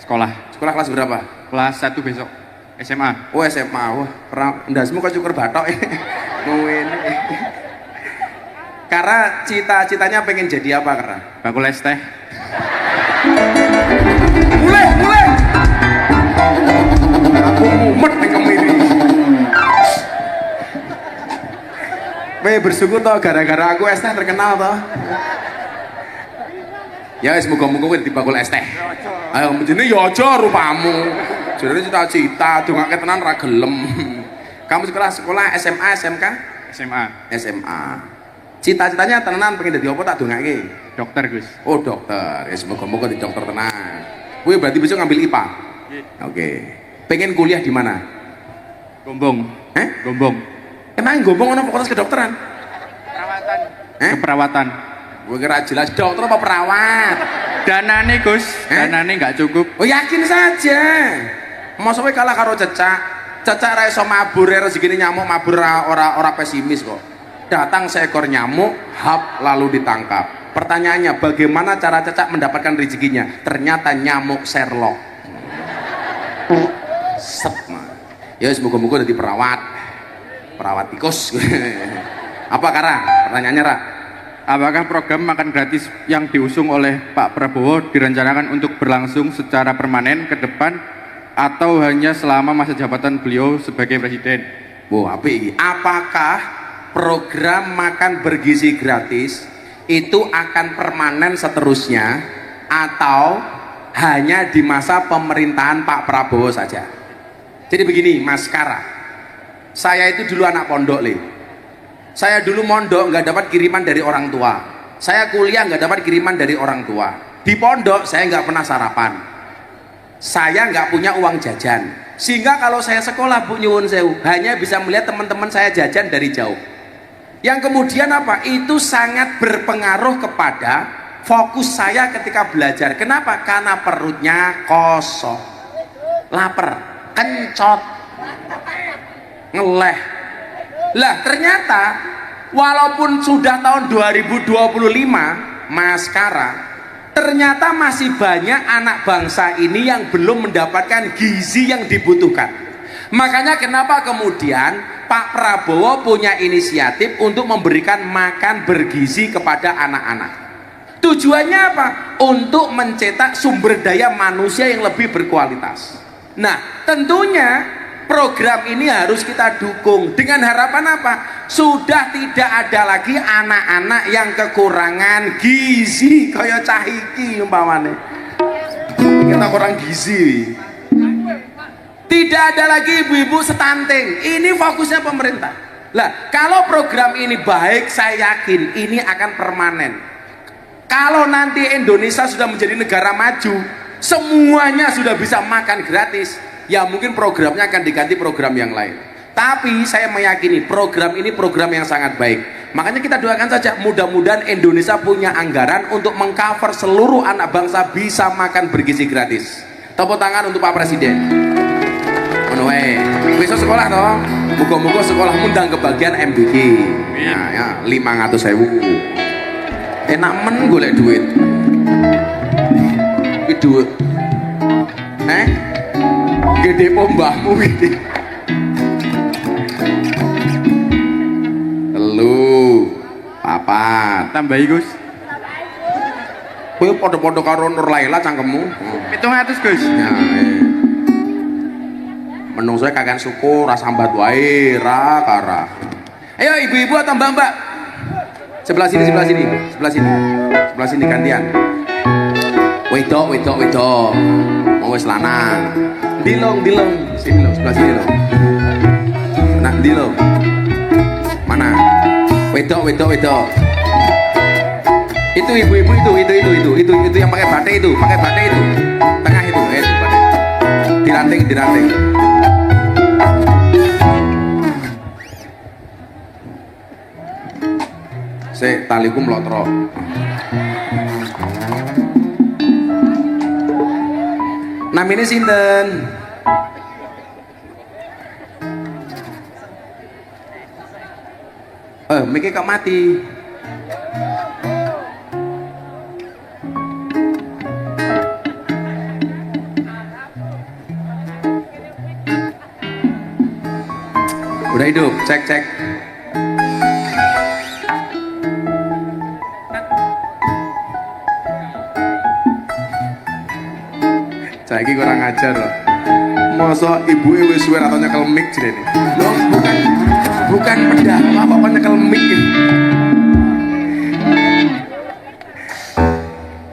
Sekolah. Sekolah kelas berapa? Kelas 1 besok. SMA. Oh SMA. Wah, ndasmu kok cukur batok. Ngene. Karena cita-citanya pengen jadi apa Kara? Bakul es teh. Mulai. Aku mumet ning Kemiri. Bersyukur toh gara-gara aku es teh terkenal toh. Ya wis muga-muga kowe dibakul es teh. Ayo jenenge ya aja rupamu. Jenenge cita-cita dongake tenan ra gelem. Kamu sekolah SMA, SMK? SMA. Cita-citanya tenan pengen dadi apa tak dongake? Dokter, Gus. Oh, dokter. Ya semoga-moga di dokter tenan. Kowe berarti besok ngambil IPA. Oke. Pengen kuliah di mana? Gombong. Gombong. Emang Gombong ono fakultas kedokteran? Perawatan. Keperawatan. Gue kira jelas dokter apa perawat. Danane Gus, danane nggak cukup. Oh yakin saja. Masa kowe kalah karo cecak. Cecak ra iso mabur rezekine nyamuk mabur ora pesimis kok. Datang seekor nyamuk, hap lalu ditangkap. Pertanyaannya bagaimana cara cecak mendapatkan rezekinya? Ternyata nyamuk Sherlock. Set mah. Ya semoga-moga jadi perawat tikus. Apa Kara? Pertanyaannya Ra. Apakah program makan gratis yang diusung oleh Pak Prabowo direncanakan untuk berlangsung secara permanen ke depan atau hanya selama masa jabatan beliau sebagai presiden? Apakah program makan bergizi gratis itu akan permanen seterusnya atau hanya di masa pemerintahan Pak Prabowo saja? Jadi begini Mas Kara, saya itu dulu anak pondok Saya dulu mondok nggak dapat kiriman dari orang tua. Saya kuliah nggak dapat kiriman dari orang tua. Di pondok saya nggak pernah sarapan. Saya nggak punya uang jajan. Sehingga kalau saya sekolah Bu nyuwun sewu, hanya bisa melihat teman-teman saya jajan dari jauh. Yang kemudian apa? Itu sangat berpengaruh kepada fokus saya ketika belajar. Kenapa? Karena perutnya kosong, lapar, kencot, ngeleh. Lah ternyata walaupun sudah tahun 2025 Mas Kara, ternyata masih banyak anak bangsa ini yang belum mendapatkan gizi yang dibutuhkan. Makanya kenapa kemudian Pak Prabowo punya inisiatif untuk memberikan makan bergizi kepada anak-anak. Tujuannya apa? Untuk mencetak sumber daya manusia yang lebih berkualitas. Nah tentunya program ini harus kita dukung dengan harapan apa? Sudah tidak ada lagi anak-anak yang kekurangan gizi kaya cahiki umpamane. Kita kurang gizi. Tidak ada lagi ibu-ibu stunting. Ini fokusnya pemerintah. Lah, kalau program ini baik, saya yakin ini akan permanen. Kalau nanti Indonesia sudah menjadi negara maju, semuanya sudah bisa makan gratis, ya mungkin programnya akan diganti program yang lain. Tapi saya meyakini program ini program yang sangat baik. Makanya kita doakan saja mudah-mudahan Indonesia punya anggaran untuk mengcover seluruh anak bangsa bisa makan bergizi gratis. Tepuk tangan untuk Pak Presiden. wae. Besok sekolah toh. Muga-muga sekolah undang kebagian MBG. Ya, 500.000. Enak men golek duit. Iki duit. Gede pombahmu iki. Telu, papat. Tambahi Gus. Kowe padha-padha karo Nur Laila cangkemmu. 700 Gus. Ya, menungso kakean syukur, ra sambat wae, ra kara. Ayo ibu-ibu atau mbak-mbak? Sebelah sini, sebelah sini, sebelah sini. Sebelah sini gantian. Wedok, wedok, wedok. Mau wis lanang. Dilong, dilong. Sini lo, sebelah sini lo. Nah, dilong. Mana? Wedok, wedok, wedok. Itu ibu-ibu itu yang pakai batik itu, tengah itu, batik. Diranting, diranting. Taliku mlotro. Namine sinten? Miki kok mati. Udah hidup, cek. Saiki kurang ajar loh. Masa ibu wis suwe atau nyekel mic jene. Loh, bukan pedah, apa nyekel mic iki.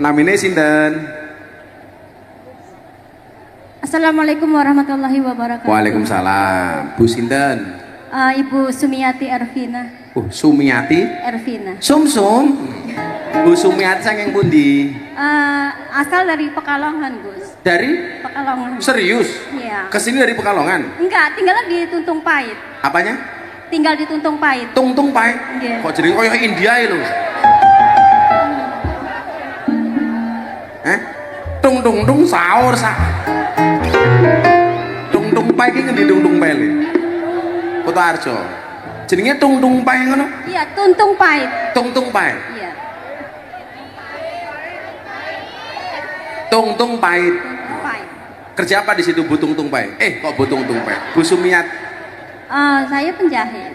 Namine sinten? Assalamualaikum warahmatullahi wabarakatuh. Waalaikumsalam. Bu sinten? Ibu Sumiati Ervina. Sumiati? Ervina. Sum. Bu Sumiati saking pundi? Asal dari Pekalongan, Gus. Dari? Pekalongan. Serius? Iya. Kesini dari Pekalongan? Enggak, tinggalnya di Tuntung Pait. Apanya? Tinggal di Tuntung Pait. Tungtung Pai? Iya. Kok jadi koyo India ya lo? Tung sahur sak. Tung Pai iki ngendi Tung Pai le? Kutoarjo. Jenenge Tung Pai ngono? Iya, Tuntung Pait. Tung Pai. Iya. Tung Pait. Tuntung Pait. Kerja apa di situ Bu Tung Pai? Kok Bu Tung Pai? Bu Sumiat. Saya penjahit.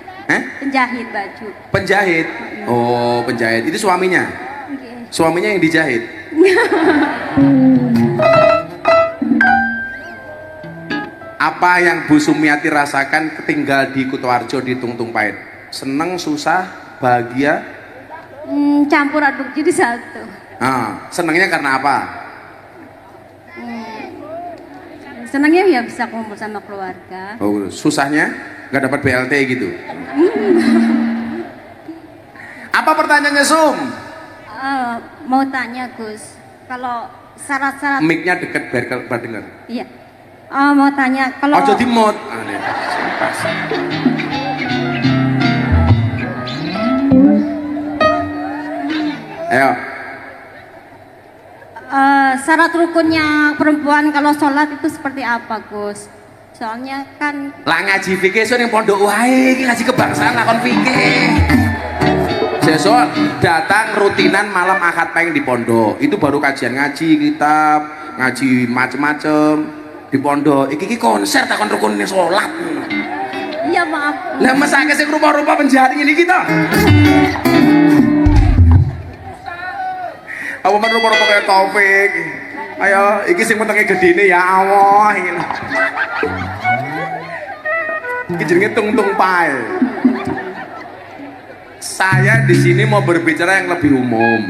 Penjahit baju. Penjahit. Oh, penjahit. Itu suaminya. Okay. Suaminya yang dijahit. Apa yang Bu Sumiati rasakan tinggal di Kutoarjo di Tuntung Pait? Seneng, susah, bahagia? Campur aduk jadi satu. Senengnya karena apa? Senangnya ya bisa kumpul sama keluarga. Oh, susahnya nggak dapat BLT gitu. Apa pertanyaannya Sum? Mau tanya Gus, kalau syarat-syarat. Mic-nya deket biar dengar. Iya. Mau tanya kalau. Ojo dimot. Ayo. Syarat rukunnya perempuan kalau sholat itu seperti apa, Gus? Soalnya kan. Lah ngaji fikih so ning pondok wae, iki ngaji kebangsaan lakon fikih. Sesuk datang rutinan malam Ahad Pahing di pondok. Itu baru kajian ngaji, kitab, ngaji macem-macem di pondok. Iki konser takon rukunnya sholat. Iya maaf. Lah mesake sing rupa-rupa penjahat ini kita. Apa men rupa-rupa kayak Taufik. Ayo, iki sing wetenge gedene ya Allah. Iki jenenge Tung Pai. Saya di sini mau berbicara yang lebih umum.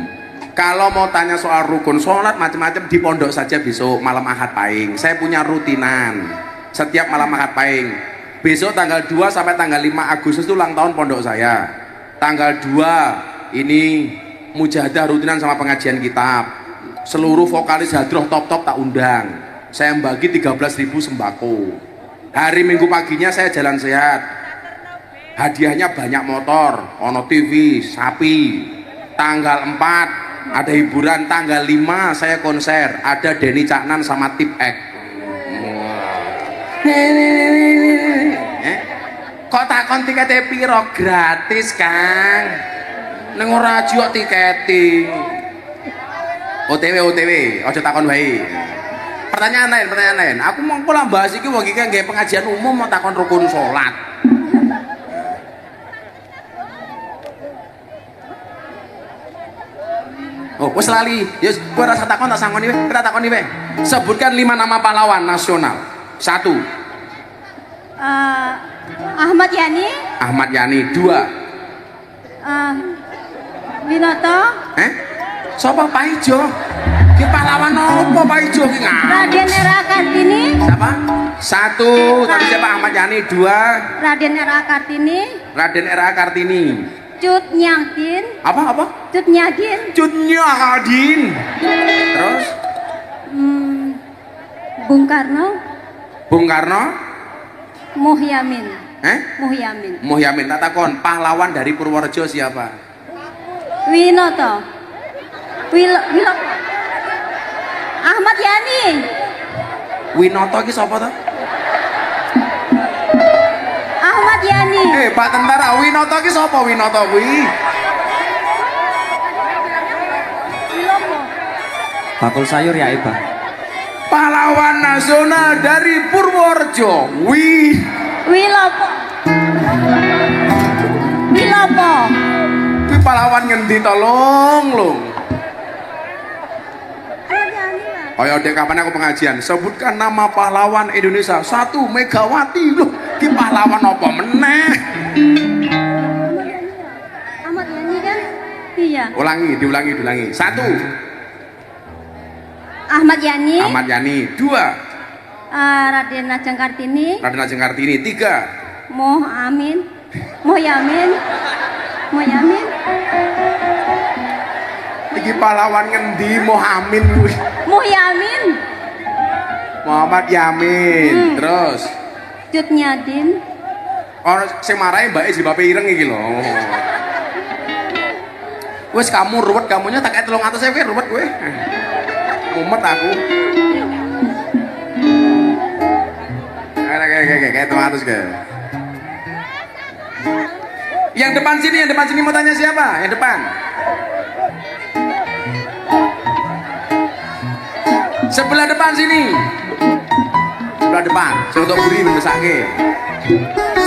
Kalau mau tanya soal rukun sholat macam-macam di pondok saja besok malam Ahad Pahing. Saya punya rutinan setiap malam Ahad Pahing. Besok tanggal 2 sampai tanggal 5 Agustus itu ulang tahun pondok saya. Tanggal 2 ini mujahadah rutinan sama pengajian kitab. Seluruh vokalis hadroh top-top tak undang. Saya bagi 13.000 sembako. Hari Minggu paginya saya jalan sehat. Hadiahnya banyak motor, ono TV, sapi. Tanggal 4 ada hiburan, tanggal 5 saya konser, ada Denny Caknan sama Tip X. Eh? Kok takon tikete piro? Gratis, Kang. Ning ora aja kok tiketi. OTW, aja takon wae. Pertanyaan lain. Aku mau pola bahas iki wong iki nggih pengajian umum mau takon rukun salat. Oh, wis lali. Ya kowe rasa takon tak sangoni wae. Kita takoni wae. Sebutkan 5 nama pahlawan nasional. 1. Ahmad Yani, Ahmad Yani. 2. Winoto, Sapa Pak Ijo? Ki pahlawan apa Pak Ijo ki ngapa? Raden R.A. Kartini, Siapa? 1. Tadi siapa? Ahmad Yani. 2. Raden R.A. Kartini, Raden R.A. Kartini. Cut Nyahdin, Apa? Cut Nyahdin, Cut Nyahdin. Terus Bung Karno, Bung Karno. Muhyamin, Muhyamin. Tak takon, pahlawan dari Purworejo siapa? Winoto, Wilopo, Ahmad Yani, Winoto ki sapa to? Ahmad Yani, Pak tentara, Winoto ki sapa Winoto kuwi? Wilopo, Bakul sayur ya Iba. Pahlawan nasional dari Purworejo. Wilopo, Kuwi pahlawan ngendi to, Lung? Ahmad Yani lah. Kaya dek kapan aku pengajian, sebutkan nama pahlawan Indonesia. 1. Megawati. Loh, ki pahlawan apa meneh? Ahmad Yani kan? Iya. Diulangi. 1. Ahmad Yani, Ahmad Yani. 2. Raden Ajeng Kartini, Raden Ajeng Kartini. 3. Muhyamin, Iki pahlawan ngendi Muhammad kuwi? Muhyamin, Muhammad Yamin. Terus Cut Nyahdin, orang sing marahi mbake jilbabe ireng iki lho. Wes kamu ruwet, kamunya tak kayak 300.000 kowe ruwet kowe. Mumet aku. Kayak 300 ke. Yang depan sini mau tanya siapa? Yang depan. Sebelah depan sini. Sebelah depan. Sing untuk buri mesake.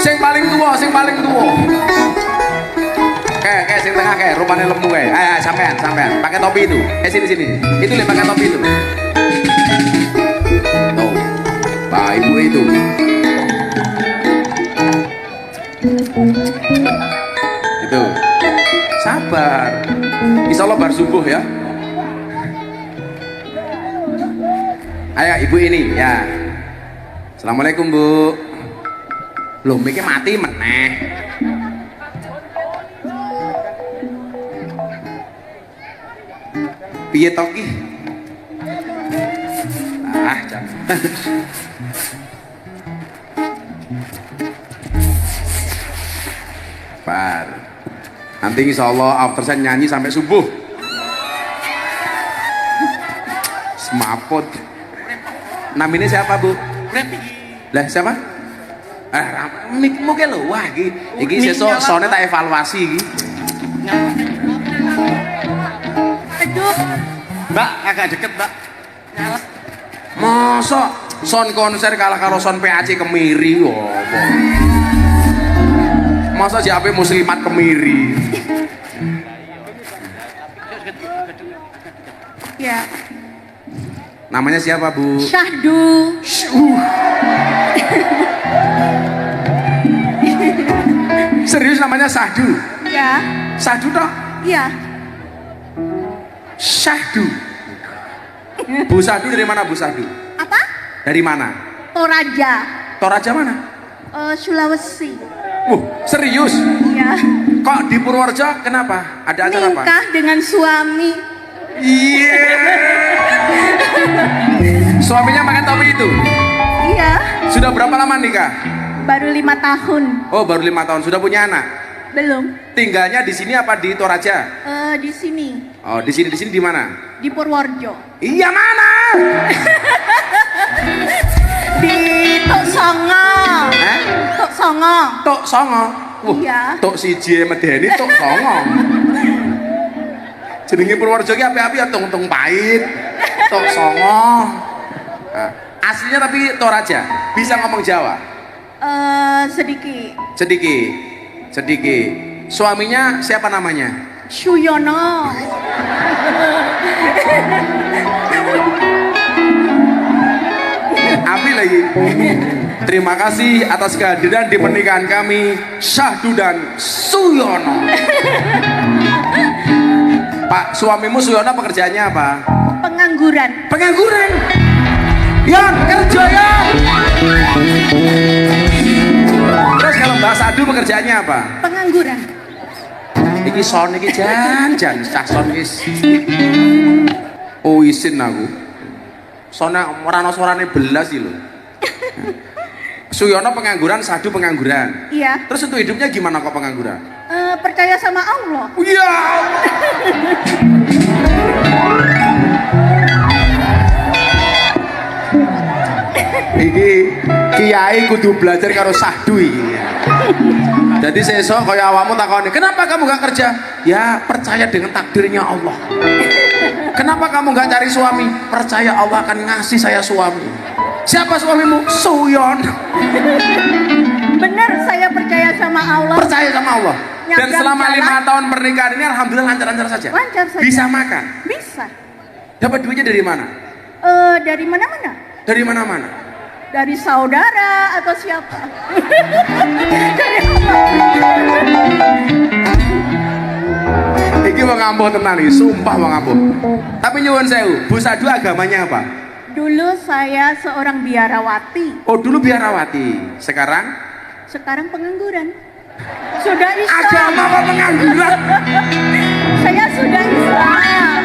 Sing paling tua. Kayak sing tengah kayak rupanya lemu kayak. Ayo sampean. Pakai topi itu. Sini. Itu lihat pakai topi itu. Tuh. Pak Ibu itu. Itu. Sabar. Insya Allah bar subuh ya. Ayo ibu ini ya. Assalamualaikum Bu. Loh mikir mati meneh. Piye toki? Par. Nanti insya Allah after saya nyanyi sampai subuh. Semaput. Namanya siapa Bu? Lah siapa? Mikmu ke lho, wah iki sesuk sone tak evaluasi iki. aduh, Mbak, agak deket Mbak. Masa son konser kalah karo son PAC Kemiri apa? Masa JAP Muslimat Kemiri? ya, Namanya siapa Bu? Syahdu, Serius namanya Sahdu? ya, Sahdu toh? ya, Syahdu. Bu Sahdu dari mana Bu Sahdu? apa? Dari mana? Toraja, Toraja mana? Sulawesi, Serius? ya, Kok di Purworejo kenapa? Ada acara apa? nikah dengan suami, Iya. Suaminya pakai topi itu? iya, Sudah berapa lama nikah? baru 5 tahun, Oh baru 5 tahun. Sudah punya anak? belum, Tinggalnya di sini apa di Toraja? di sini, Oh di sini di mana? di Purworejo, Iya mana? di Tok songo. Hah? Tok songo. Tok songo. Wah, Iya. tok siji medeni tok songo. Jenenge Purworejo ki api-api ya tung pahit. Tok songo. Nah, aslinya tapi Toraja. Bisa ngomong Jawa? Sedikit. Sedikit. Suaminya siapa namanya? Suyono. Api lagi. Terima kasih atas kehadiran di pernikahan kami, Syahdu dan Suyono. Pak, suamimu Suyono pekerjaannya apa? Pengangguran. Yan, kerja ya. Terus kalau Mbak Sadu pekerjaannya apa? Pengangguran. Iki son iki jan cah son iki. Oh isin aku. Sona ora ana suarane belas iki lho. Suyono pengangguran, Sadu pengangguran. Iya. Terus untuk hidupnya gimana kok pengangguran? Percaya sama Allah. Ya. Iki kiai kudu belajar karo Sahdu iki. Jadi sesok kaya awakmu takoni, "Kenapa kamu gak kerja?" Ya, percaya dengan takdirnya Allah. "Kenapa kamu gak cari suami?" Percaya Allah akan ngasih saya suami. Siapa suamimu? Suyon. Benar, saya percaya sama Allah. Percaya sama Allah. Dan Nyebrang selama jalan. 5 tahun pernikahan ini alhamdulillah lancar-lancar saja. Lancar saja. Bisa makan. Bisa. Dapat duitnya dari mana? Dari mana-mana. Dari mana-mana. Dari saudara atau siapa? Iki wong ampuh tenan iki, sumpah wong ampuh. Tapi nyuwun sewu, Bu Sadu agamanya apa? Dulu saya seorang biarawati. Oh, dulu biarawati. Sekarang Sekarang pengangguran. Sudah Islam. agama apa pengangguran? Saya sudah Islam.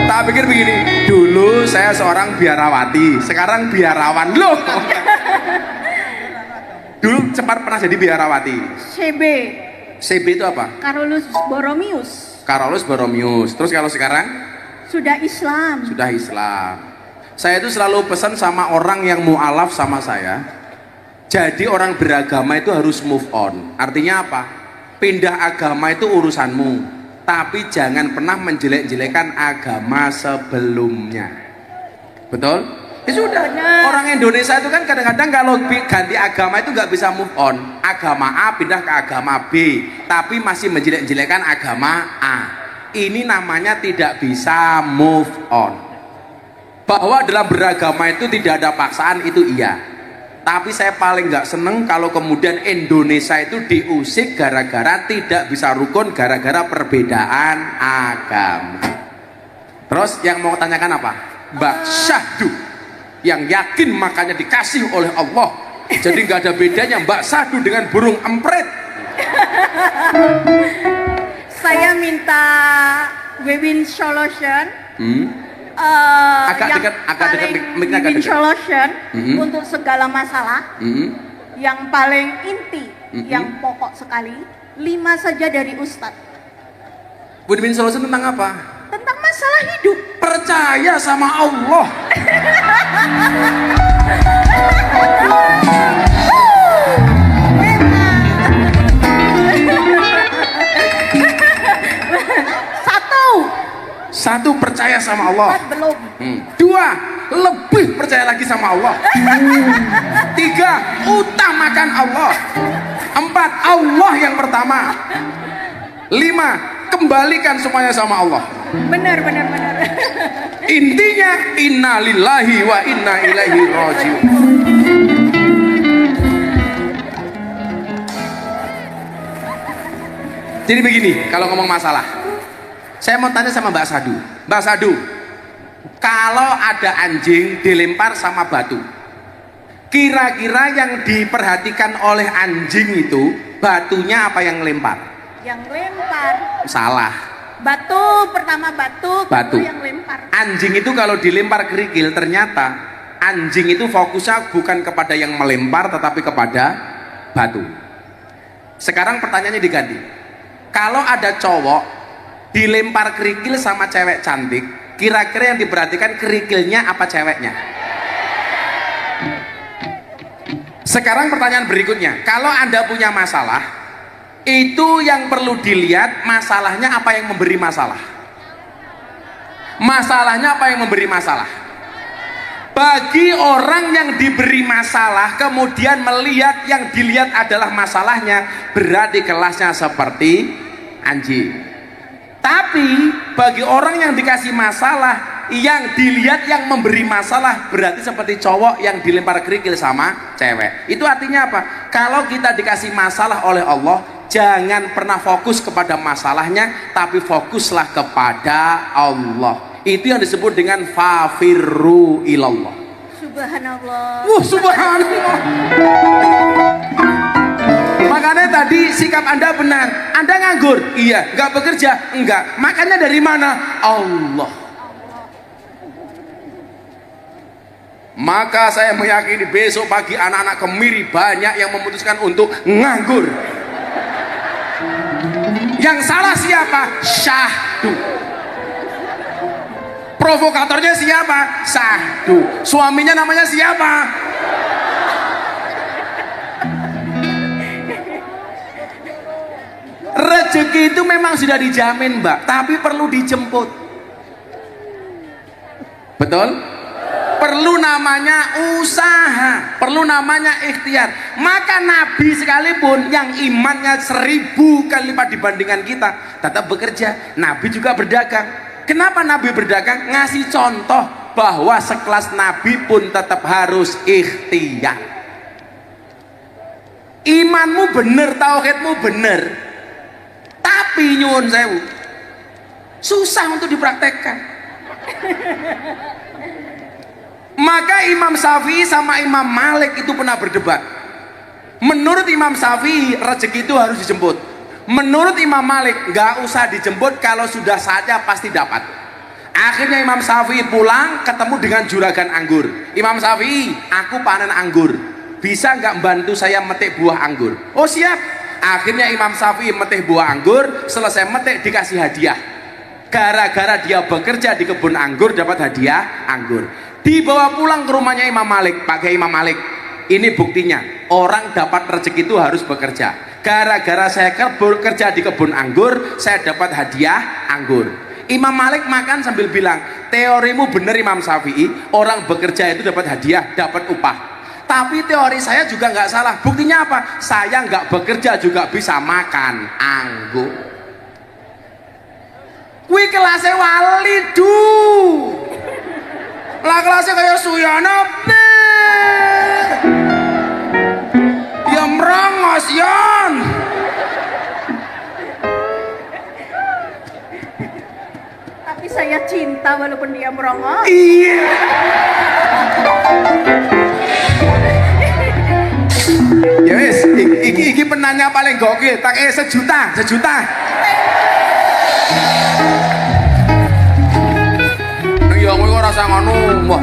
Tak pikir begini, dulu saya seorang biarawati, sekarang biarawan loh. Dulu sempat pernah jadi biarawati. CB. CB itu apa? Carolus Borromeus. Carolus Borromeus. Terus kalau sekarang Sudah Islam. sudah Islam. Saya itu selalu pesan sama orang yang mualaf sama saya. Jadi orang beragama itu harus move on. Artinya apa? Pindah agama itu urusanmu. Tapi jangan pernah menjelek-jelekan agama sebelumnya. Betul? Ya sudah. Benar. Orang Indonesia itu kan kadang-kadang kalau ganti agama itu nggak bisa move on. Agama A pindah ke agama B, tapi masih menjelek-jelekan agama A. Ini namanya tidak bisa move on. Bahwa dalam beragama itu tidak ada paksaan, itu iya. Tapi saya paling nggak seneng kalau kemudian Indonesia itu diusik gara-gara tidak bisa rukun, gara-gara perbedaan agama. Terus yang mau tanyakan apa? Mbak Syahdu yang yakin makanya dikasih oleh Allah. Jadi nggak ada bedanya Mbak Syahdu dengan burung empret. Saya minta Wewin Solution. Agak yang dekat, agak dekat, paling mic-nya agak win-win dekat. solution Mhm. untuk segala masalah yang paling inti, yang pokok sekali, 5 saja dari Ustadz Win-win solution tentang apa? tentang masalah hidup. Percaya sama Allah. Satu, percaya sama Allah. 4 belum. 2, lebih percaya lagi sama Allah. 3, utamakan Allah. 4, Allah yang pertama. 5, kembalikan semuanya sama Allah. Benar. Intinya innalillahi wa inna ilaihi rajiun. Jadi begini, kalau ngomong masalah, saya mau tanya sama Mbak Sadu. Mbak Sadu, kalau ada anjing dilempar sama batu, kira-kira yang diperhatikan oleh anjing itu batunya apa yang lempar? Yang lempar Salah. batu, pertama batu, Batu. kedua yang lempar. Anjing itu kalau dilempar kerikil, ternyata anjing itu fokusnya bukan kepada yang melempar tetapi kepada batu. Sekarang pertanyaannya diganti. Kalau ada cowok dilempar kerikil sama cewek cantik, kira-kira yang diperhatikan kerikilnya apa ceweknya? Sekarang pertanyaan berikutnya, kalau Anda punya masalah, itu yang perlu dilihat masalahnya apa yang memberi masalah. Masalahnya apa yang memberi masalah? Bagi orang yang diberi masalah kemudian melihat yang dilihat adalah masalahnya, berarti kelasnya seperti anjing. Tapi bagi orang yang dikasih masalah, yang dilihat yang memberi masalah, berarti seperti cowok yang dilempar kerikil sama cewek. Itu artinya apa? Kalau kita dikasih masalah oleh Allah, jangan pernah fokus kepada masalahnya, tapi fokuslah kepada Allah. Itu yang disebut dengan fafirru ilallah. Subhanallah. Subhanallah. Makanya tadi sikap Anda benar. Anda nganggur? Iya. Nggak bekerja? Enggak. Makannya dari mana? Allah. Maka saya meyakini besok pagi anak-anak Kemiri banyak yang memutuskan untuk nganggur. Yang salah siapa? Syahdu. Provokatornya siapa? Syahdu. Suaminya namanya siapa? Rezeki itu memang sudah dijamin, Mbak, tapi perlu dijemput. Betul? Perlu namanya usaha, perlu namanya ikhtiar. Maka Nabi sekalipun yang imannya 1000 kali lipat dibandingkan kita, tetap bekerja. Nabi juga berdagang. Kenapa Nabi berdagang? Ngasih contoh bahwa sekelas Nabi pun tetap harus ikhtiar. Imanmu bener, tauhidmu bener, tapi nyuwun sewu, susah untuk dipraktekkan. Maka Imam Syafi'i sama Imam Malik itu pernah berdebat. Menurut Imam Syafi'i rezeki itu harus dijemput. Menurut Imam Malik nggak usah dijemput, kalau sudah saatnya pasti dapat. Akhirnya Imam Syafi'i pulang ketemu dengan juragan anggur. Imam Syafi'i, aku panen anggur, bisa nggak bantu saya metik buah anggur? Oh siap. Akhirnya Imam Syafi'i metik buah anggur, selesai metik dikasih hadiah. Gara-gara dia bekerja di kebun anggur dapat hadiah anggur. Dibawa pulang ke rumahnya Imam Malik. Pakai Imam Malik, ini buktinya orang dapat rezeki itu harus bekerja. Gara-gara saya kerja di kebun anggur, saya dapat hadiah anggur. Imam Malik makan sambil bilang, teorimu benar Imam Syafi'i, orang bekerja itu dapat hadiah, dapat upah. Tapi teori saya juga nggak salah. Buktinya apa? Saya nggak bekerja juga bisa makan anggur. Kuwi kelasnya wali du. Lah kelasnya kayak Suyono. Ya merongos yon. Tapi saya cinta walaupun dia merongos. Iya. Ya wis, iki penanya paling gokil, tak sejuta. Ya kowe ora rasa ngono. Wah,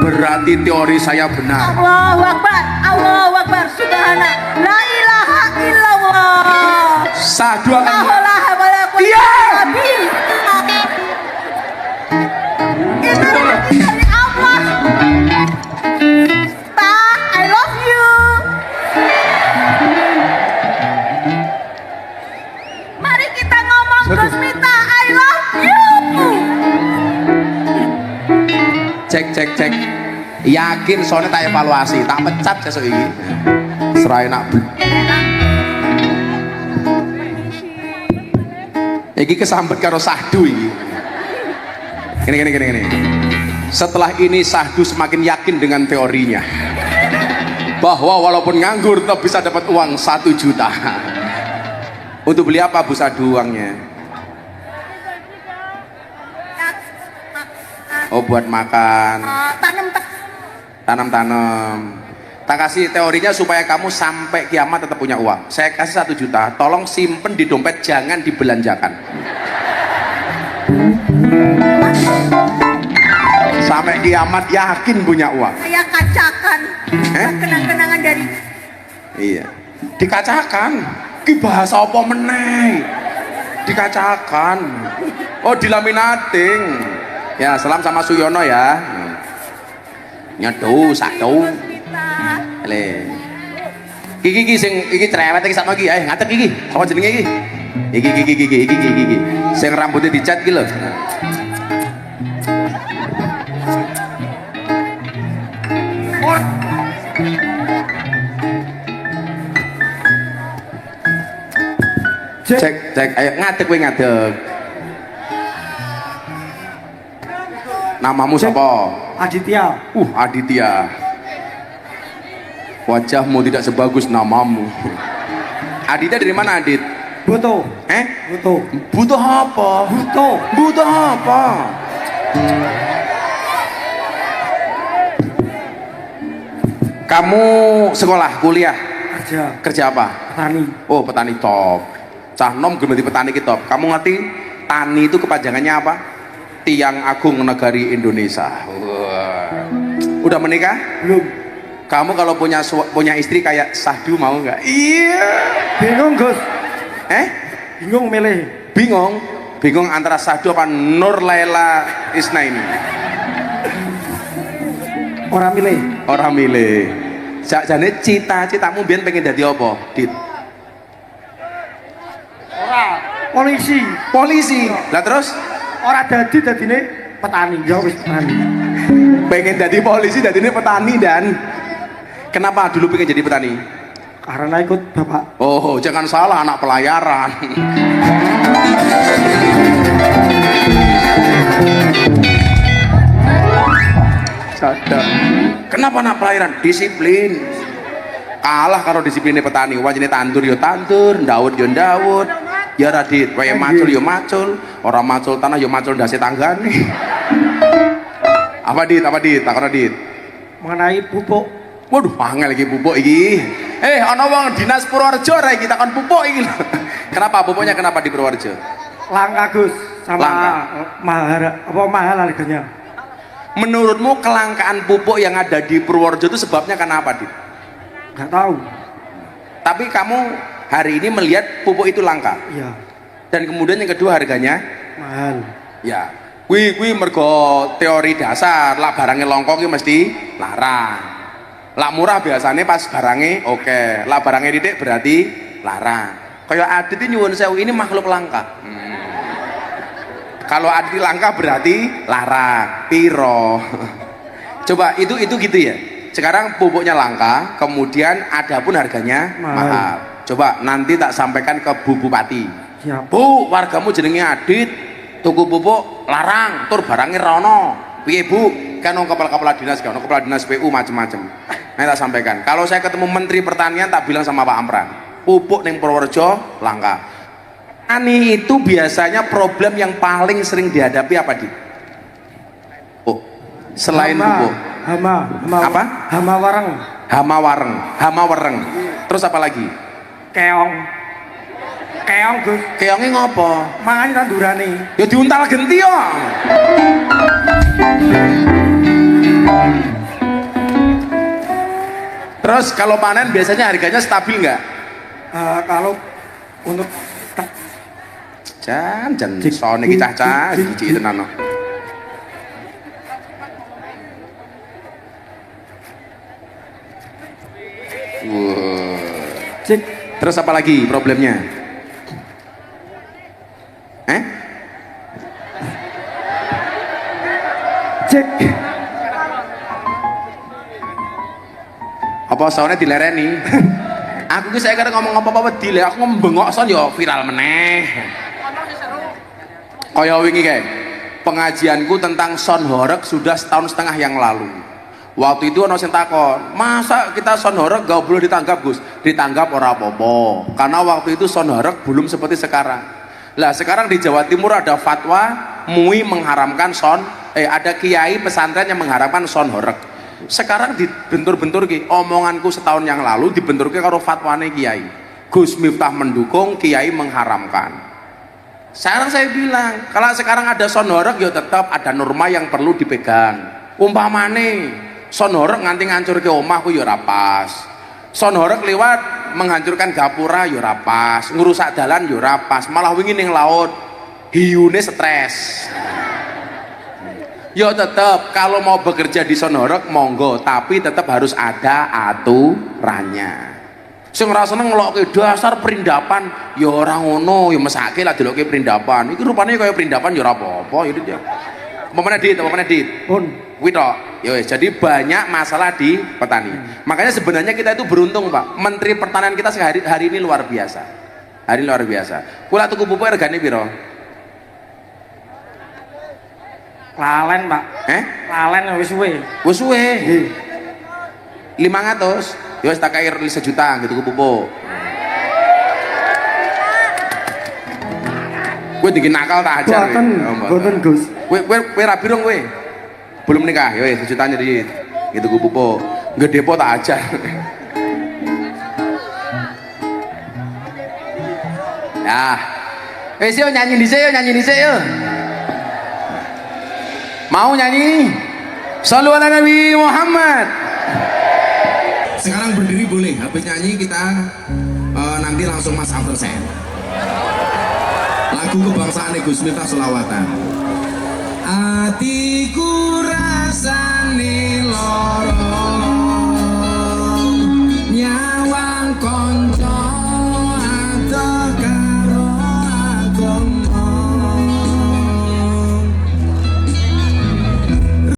berarti teori saya benar. Allahu Akbar, Allahu Akbar, subhanallah, la ilaha illallah. Sadu akan La ilaha wala quwwata illa billah. Itu dari Allah. Pak, I love you. Mari kita ngomong Gusmita, I love you. cek. Yakin soalnya tak evaluasi, tak pecat sesuk iki. Serai nak. Iki kesambet karo Sahdu iki. Gini. Setelah ini Sahdu semakin yakin dengan teorinya bahwa walaupun nganggur tetap bisa dapat uang 1 juta. Untuk beli apa Bu Sahdu uangnya? Oh buat makan. Tanam. Tak kasih teorinya supaya kamu sampai kiamat tetap punya uang. Saya kasih 1 juta, tolong simpen di dompet, jangan dibelanjakan. Sampai kiamat yakin punya uang. Saya kacakan. Kenang-kenangan dari. Iya. Dikacakan. Ki bahasa apa meneh? Dikacakan. Oh dilaminating. Ya salam sama Suyono ya. Nyedu, satu. Le. Iki sing iki cerewet iki sakno iki. Ayo ngadeg iki. Apa jenenge iki? Iki. Sing rambutnya dicat iki lho. Cek, ayo ngadeg kowe ngadeg. Namamu siapa? Aditya. Aditya. Wajahmu tidak sebagus namamu. Aditya dari mana, Adit? Butuh. Butuh. Butuh apa? Butuh apa? Kamu sekolah, kuliah? Kerja apa? Petani. Oh, petani top. Cah nom gemeti petani ki top. Kamu ngerti tani itu kepanjangannya apa? Tiang Agung Negari Indonesia. Wah. Udah menikah? Belum. Kamu kalau punya istri kayak Sahdu mau nggak? Iya. Bingung, Gus. Bingung milih. Bingung antara Sahdu apa Nur Laila Isna ini? Orang milih. Sakjane cita-citamu biyen pengen dadi apa, Dit? Polisi. Lah terus? Ora dadine petani. Ya wis petani. Pengen jadi polisi, dadine petani dan kenapa dulu pengen jadi petani? Karena ikut bapak. Oh, jangan salah, anak pelayaran. Sadar. Kenapa anak pelayaran? Disiplin. Kalah kalau disiplinnya petani. Wajine tandur yo tandur, ndawut yo ndawut. Ya Radit, wae macul yo macul, orang macul tanah yo macul ndase tanggane. Apa Dit? Takon Dit. Mengenai pupuk. Waduh, angel iki pupuk iki. Ana wong dinas Purworejo ra iki takon pupuk iki. Kenapa pupuknya kenapa di Purworejo? Langka, Gus. Sama mahal harganya. Menurutmu kelangkaan pupuk yang ada di Purworejo itu sebabnya kenapa, Dit? Nggak tahu. Tapi kamu hari ini melihat pupuk itu langka. Iya. Dan kemudian yang kedua harganya mahal. Ya. Kuwi mergo teori dasar, lah barangnya longkok iki mesti larang. Lah murah biasanya pas barangnya oke. Lah barangnya didik berarti larang. Kayak Adit ini nyuwun sewu ini makhluk langka. Kalau Adit langka berarti larang, piro. Coba itu gitu ya. Sekarang pupuknya langka, kemudian ada pun harganya mahal. Coba nanti tak sampaikan ke Bu Bupati. Siap. Bu, wargamu jenenge Adit, tuku pupuk larang, tur barangnya rono. Piye Bu? Kan kepala dinas, kan kepala dinas PU macam-macam. Nah, tak sampaikan. Kalau saya ketemu Menteri Pertanian tak bilang sama Pak Amran, pupuk ning Purworejo langka. Ani itu biasanya problem yang paling sering dihadapi apa, Dit? Oh, selain pupuk. Apa? Hama wareng. Terus apa lagi? Keong, Gus. Keongnya ngopo? Mangan tandurane. Ya diuntal genti yo. Terus kalau panen biasanya harganya stabil nggak? Kalau untuk Jan soalnya kita cah gigi tenan. Cek. Terus apa lagi problemnya? Cek. Apa soalnya dilereni? Aku ki saya kadang ngomong apa-apa dile, aku ngembengok son yo viral meneh. Kaya wingi kae. Pengajianku tentang son horeg sudah setahun setengah yang lalu. Waktu itu ono sing takon, masa kita son horeg gak boleh ditanggap, Gus? Ditanggap ora apa-apa. Karena waktu itu son horeg belum seperti sekarang. Lah sekarang di Jawa Timur ada fatwa MUI mengharamkan ada kiai pesantren yang mengharamkan son horeg. Sekarang dibentur-bentur ki, omonganku setahun yang lalu dibentur ki karo fatwane kiai. Gus Miftah mendukung, kiai mengharamkan. Sekarang saya bilang, kalau sekarang ada son horeg ya tetap ada norma yang perlu dipegang. Umpamane son horeg nganti ngancur ke omah ku ya ora pas. Son horeg lewat menghancurkan gapura ya ora pas, ngerusak dalan ya ora pas, malah wingi ning laut hiune stres. Ya tetap kalau mau bekerja di son horeg monggo, tapi tetap harus ada aturannya. Sing ora seneng ngelokke dasar perindapan, ya ora ngono, ya mesake lah delokke perindapan. Iki rupane kaya perindapan ya ora apa-apa, ya Dit ya. Apa meneh Dit? Pun. Kuwi tok. Ya wis, jadi banyak masalah di petani. Makanya sebenarnya kita itu beruntung, Pak. Menteri Pertanian kita hari ini luar biasa. Hari ini luar biasa. Kula tuku pupuk regane piro? Lalen, Pak. Lalen wis suwe. Wis suwe. 500. Ya wis tak kei 1 juta gitu pupuk. Kowe dingin nakal tak ajar. Boten, Gus. Kowe rabi dong kowe. Belum nikah, ya wis 1 juta nyedi. Gitu ku pupuk. Nggak depo tak ajar. Ya. Wis yo nyanyi dhisik yo. Mau nyanyi? Shallu ala Nabi Muhammad. Sekarang berdiri boleh, habis nyanyi kita nanti langsung mas after saya. Lagu kebangsaan Gus Miftah selawatan. Atiku